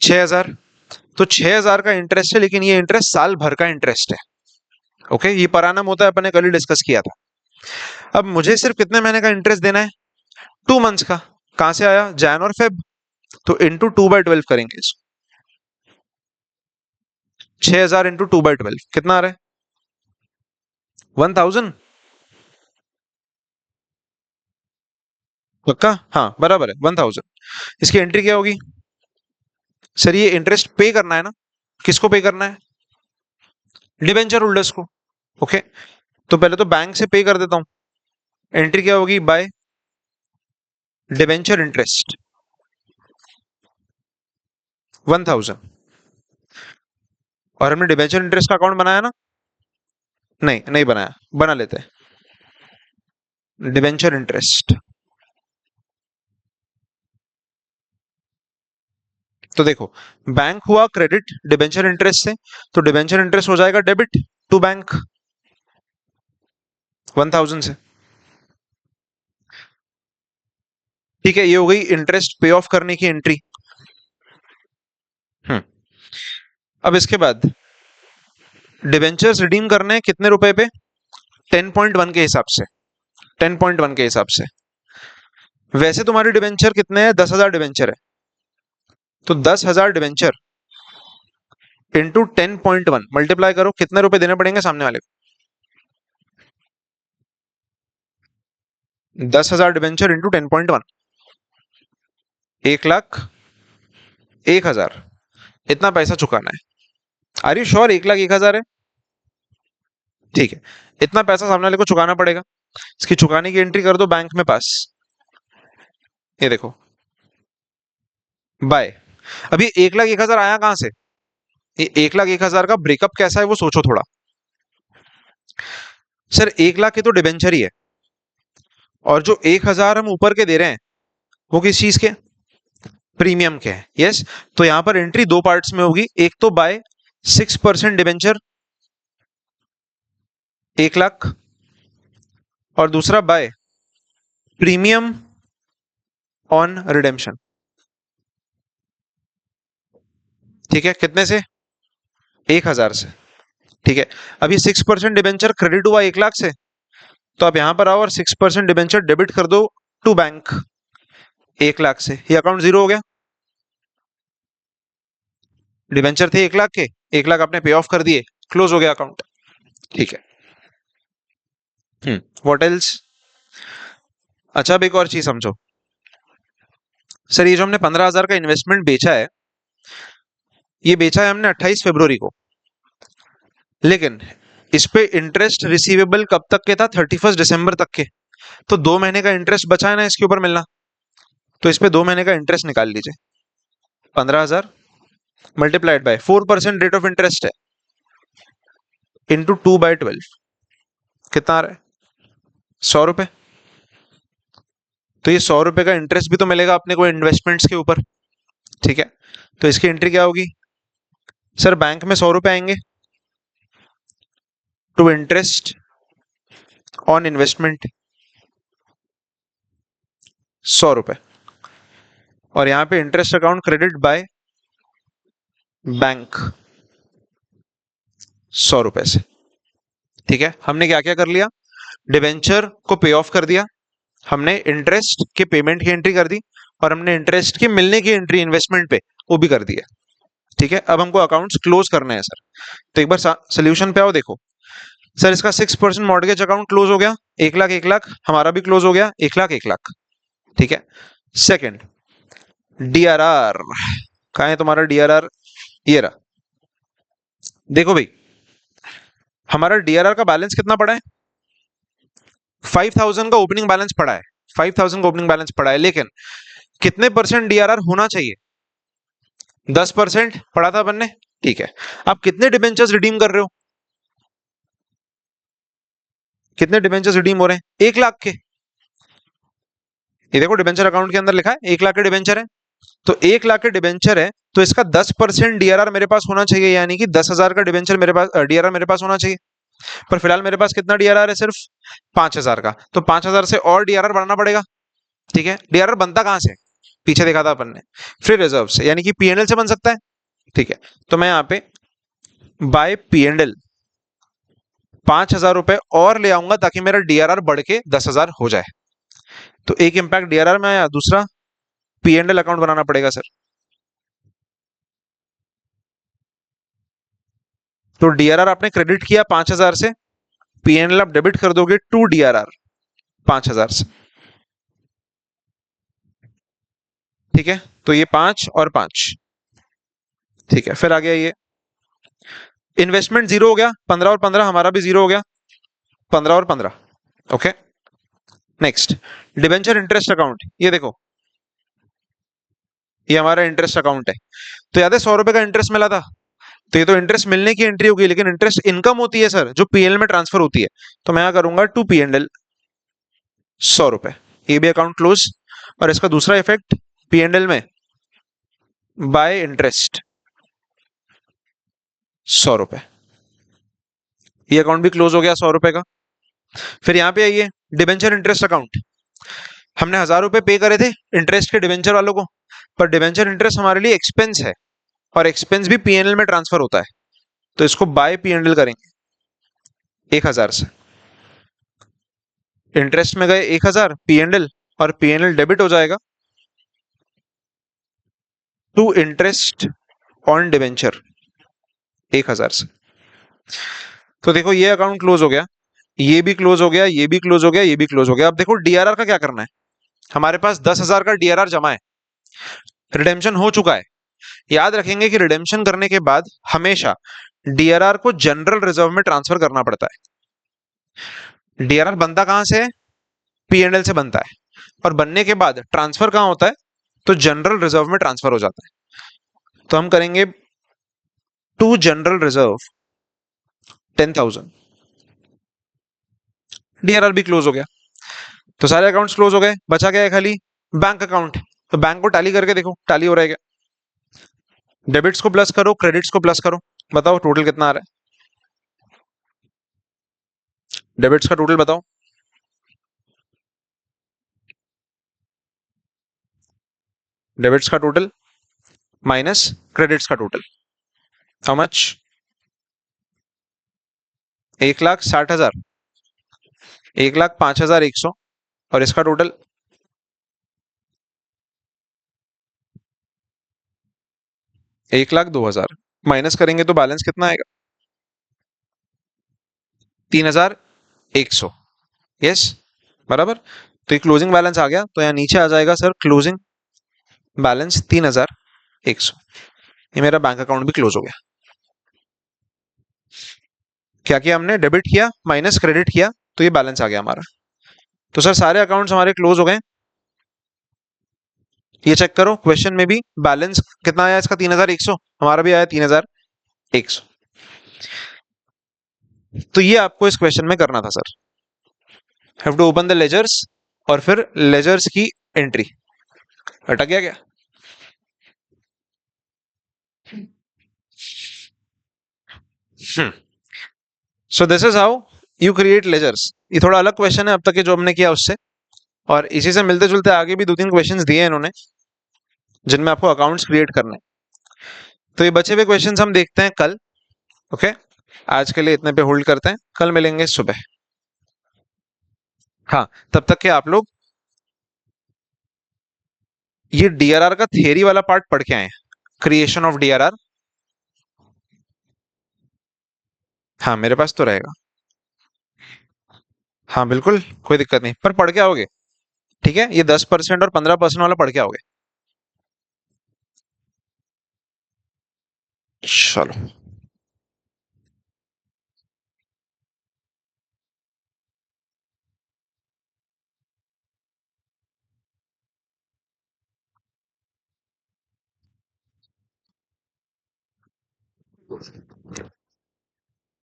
6,000। तो 6,000 का इंटरेस्ट है, लेकिन ये इंटरेस्ट साल भर का इंटरेस्ट है। ओके, ये पर एनम होता है, अपन ने कल ही डिस्कस किया था। अब मुझे सिर्फ कितने महीने का इंटरेस्ट देना है? 2 मंथ्स का। कहां से आया? जैन और फेब। तो इंटू 2/12 करेंगे इसको। 6,000 इंटू 2/12 कितना आ रहा है? 1,000। पक्का? हाँ बराबर है, 1,000। इसकी एंट्री क्या होगी? सर ये इंटरेस्ट पे करना है ना? किसको पे करना है? डिबेंचर होल्डर्स को। ओके, तो पहले तो बैंक से पे कर देता हूं। एंट्री क्या होगी? By debenture interest 1,000। और हमने डिबेंचर इंटरेस्ट का अकाउंट बनाया ना? नहीं नहीं बनाया, बना लेते हैं। डिबेंचर इंटरेस्ट, तो देखो, बैंक हुआ क्रेडिट डिबेंचर इंटरेस्ट से, तो डिबेंचर इंटरेस्ट हो जाएगा डेबिट टू बैंक 1,000 से। ठीक है, ये हो गई इंटरेस्ट पे ऑफ करने की एंट्री। हम्म। अब इसके बाद डिबेंचर्स रिडीम करने हैं कितने रुपए पे? 10.1 के हिसाब से। 10.1 के हिसाब से। वैसे तुम्हारी डिबेंचर कितने हैं? 10,000 डिबेंचर है, तो 10,000 डिबेंचर इंटू 10.1 मल्टीप्लाई करो, कितने रुपए देने पड़ेंगे सामने वाले को? 10,000 डिबेंचर इंटू 10.1, 1,01,000। इतना पैसा चुकाना है। आर यू श्योर 1,01,000 है? ठीक है, इतना पैसा सामने वाले को चुकाना पड़ेगा। इसकी चुकाने की एंट्री कर दो बैंक में पास। ये देखो, बाय। अभी 1,01,000 आया कहां से? ये 1,01,000 का ब्रेकअप कैसा है वो सोचो थोड़ा। सर 1,00,000 के तो डिबेंचर ही है, और जो 1,000 हम ऊपर के दे रहे हैं वो किस चीज के? प्रीमियम के हैं। यस, तो यहां पर एंट्री दो पार्ट्स में होगी। एक तो बाय 6% डिबेंचर 1,00,000, और दूसरा बाय प्रीमियम ऑन रिडेम्पशन। ठीक है, कितने से? 1,000 से। ठीक है, अभी 6% डिबेंचर क्रेडिट हुआ 1,00,000 से, तो आप यहां पर आओ और 6% डिबेंचर डेबिट कर दो टू बैंक 1,00,000 से। ये अकाउंट जीरो हो गया। डिबेंचर थे 1,00,000 के, 1,00,000 आपने पे ऑफ कर दिए, क्लोज हो गया अकाउंट। ठीक है। What else? अच्छा, अब एक और चीज समझो। सर ये जो हमने 15,000 का इन्वेस्टमेंट बेचा है, ये बेचा है हमने 28 फरवरी को, लेकिन इस पे इंटरेस्ट रिसीवेबल कब तक के था? 31 दिसंबर तक के। तो 2 महीने का इंटरेस्ट बचा है ना इसके ऊपर मिलना, तो इस पे 2 महीने का इंटरेस्ट निकाल लीजिए। 15,000 multiplied by 4% rate of interest है, इंटू 2/12 कितना आ रहा है? 100 रुपए। तो ये 100 रुपए का इंटरेस्ट भी तो मिलेगा अपने को इन्वेस्टमेंट्स के ऊपर। ठीक है, तो इसकी एंट्री क्या होगी? सर बैंक में 100 रुपए आएंगे टू इंटरेस्ट ऑन इन्वेस्टमेंट 100 रुपए, और यहां पे interest account credit by bank 100 रुपए से। ठीक है, हमने क्या क्या कर लिया? डिवेंचर को पे ऑफ कर दिया, हमने इंटरेस्ट के पेमेंट की एंट्री कर दी, और हमने इंटरेस्ट की मिलने की एंट्री इन्वेस्टमेंट पे वो भी कर दी है। ठीक है, अब हमको अकाउंट्स क्लोज करने हैं सर। तो एक बार सोल्यूशन पे आओ, देखो। सर इसका 6% मॉर्गेज अकाउंट क्लोज हो गया, 1,00,000 1,00,000 हमारा भी क्लोज हो गया, 1,00,000 1,00,000। ठीक है, सेकंड डीआरआर। कहा है तुम्हारा डीआरआर? ये रहा। देखो भाई, हमारा डीआरआर का बैलेंस कितना पड़ा है? 5,000 का ओपनिंग बैलेंस पड़ा है। 5,000 का ओपनिंग बैलेंस पड़ा है, लेकिन कितने परसेंट डीआरआर होना चाहिए? 10% पढ़ा था अपन ने। ठीक है, आप कितने डिबेंचर्स रिडीम कर रहे हो? कितने डिबेंचर्स रिडीम हो रहे हैं? 1,00,000 के। ये देखो डिबेंचर अकाउंट के अंदर लिखा है 1,00,000 के डिबेंचर है, तो 1,00,000 के डिबेंचर है, तो इसका 10% डीआरआर मेरे पास होना चाहिए, यानी कि 10,000 का डिबेंचर मेरे पास डीआरआर मेरे पास होना चाहिए। पर फिलहाल मेरे पास कितना डीआरआर है? सिर्फ 5,000 का, तो 5,000 से और डीआरआर बढ़ाना पड़ेगा। ठीक है, डीआरआर बनता कहां से? पीछे देखा था अपन ने, फ्री रिजर्व से, यानी कि पीएनएल से बन सकता है। ठीक है, तो मैं यहाँ पे बाय पीएनएल ₹5,000 और ले आऊंगा ताकि मेरा डीआरआर बढ़ के 10,000 हो जाए। तो एक इम्पैक्ट डीआरआर में आया, दूसरा पी एंड एल अकाउंट बनाना पड़ेगा सर। तो डीआरआर आपने क्रेडिट किया 5,000 से, पी एंड एल आप डेबिट कर दोगे टू डीआरआर 5,000 से। ठीक है, तो ये 5 और 5। ठीक है, फिर आ गया ये इन्वेस्टमेंट जीरो हो गया, 15 और 15 हमारा भी जीरो हो गया, 15 और 15। Okay, next debenture interest account, ये देखो ये हमारा इंटरेस्ट अकाउंट है। तो याद है ₹100 का इंटरेस्ट मिला था, तो ये तो इंटरेस्ट मिलने की एंट्री होगी, लेकिन इंटरेस्ट इनकम होती है सर जो पीएनएल में ट्रांसफर होती है। तो मैं करूंगा टू पीएनएल ₹100, ये भी अकाउंट क्लोज। और इसका दूसरा इफेक्ट पीएनएल में बाय इंटरेस्ट ₹100, ये अकाउंट भी क्लोज हो गया ₹100 का। फिर यहाँ पे आइए डिबेंचर इंटरेस्ट अकाउंट, हमने ₹1,000 पे करे थे इंटरेस्ट के डिबेंचर वालों को, पर डिबेंचर इंटरेस्ट हमारे लिए एक्सपेंस है और एक्सपेंस भी पीएनएल में ट्रांसफर होता है, तो इसको बाय पीएनएल करेंगे 1,000 से। इंटरेस्ट में गए 1,000 पीएनएल, और पीएनएल डेबिट हो जाएगा टू इंटरेस्ट ऑन डिबेंचर 1,000 से। तो देखो ये अकाउंट क्लोज हो गया, ये भी क्लोज हो गया, ये भी क्लोज हो गया, ये भी क्लोज हो गया। अब देखो डीआरआर का क्या करना है, हमारे पास 10,000 का डीआरआर जमा है, रिडेम्पशन हो चुका है। याद रखेंगे कि रिडेम्पशन करने के बाद हमेशा डीआरआर को जनरल रिजर्व में ट्रांसफर करना पड़ता है। डीआरआर बनता कहां से है, पीएनएल से बनता है, और बनने के बाद ट्रांसफर कहां होता है, तो जनरल रिजर्व में ट्रांसफर हो जाता है। तो हम करेंगे टू जनरल रिजर्व 10,000, डीआरआर भी क्लोज हो गया। तो सारे अकाउंट्स क्लोज हो गए, बचा गया है खाली बैंक अकाउंट। तो बैंक को टैली करके देखो टैली हो रहा है क्या, डेबिट्स को प्लस करो, क्रेडिट्स को प्लस करो, बताओ टोटल कितना आ रहा है, डेबिट्स का टोटल बताओ, डेबिट्स का टोटल माइनस क्रेडिट्स का टोटल, हाउ मच, 1,60,000, 1,05,100, और इसका टोटल 1,02,000। माइनस करेंगे तो बैलेंस कितना आएगा, 3,100। यस, बराबर। तो ये क्लोजिंग बैलेंस आ गया, तो यहाँ नीचे आ जाएगा सर क्लोजिंग बैलेंस 3,100। ये मेरा बैंक अकाउंट भी क्लोज हो गया। क्या किया हमने, डेबिट किया माइनस क्रेडिट किया, तो ये बैलेंस आ गया हमारा। तो सर सारे अकाउंट्स हमारे क्लोज हो गए। ये चेक करो क्वेश्चन में भी बैलेंस कितना आया इसका, 3,100, हमारा भी आया 3,100। तो ये आपको इस क्वेश्चन में करना था sir, have to open the ledgers और फिर लेजर्स की एंट्री। अटक गया क्या, so this is how you create ledgers. ये थोड़ा अलग क्वेश्चन है अब तक के जो हमने किया उससे, और इसी से मिलते जुलते आगे भी 2-3 क्वेश्चंस दिए हैं इन्होंने जिनमें आपको अकाउंट्स क्रिएट करने हैं। तो ये बचे हुए क्वेश्चंस हम देखते हैं कल। ओके, आज के लिए इतने पे होल्ड करते हैं, कल मिलेंगे सुबह। हाँ, तब तक के आप लोग ये डीआरआर का थियरी वाला पार्ट पढ़ के आए, क्रिएशन ऑफ डीआरआर। हाँ मेरे पास तो रहेगा, हाँ बिल्कुल कोई दिक्कत नहीं, पर पढ़ के आओगे। ठीक है, ये 10% और 15% वाला पढ़ के आओगे। चलो।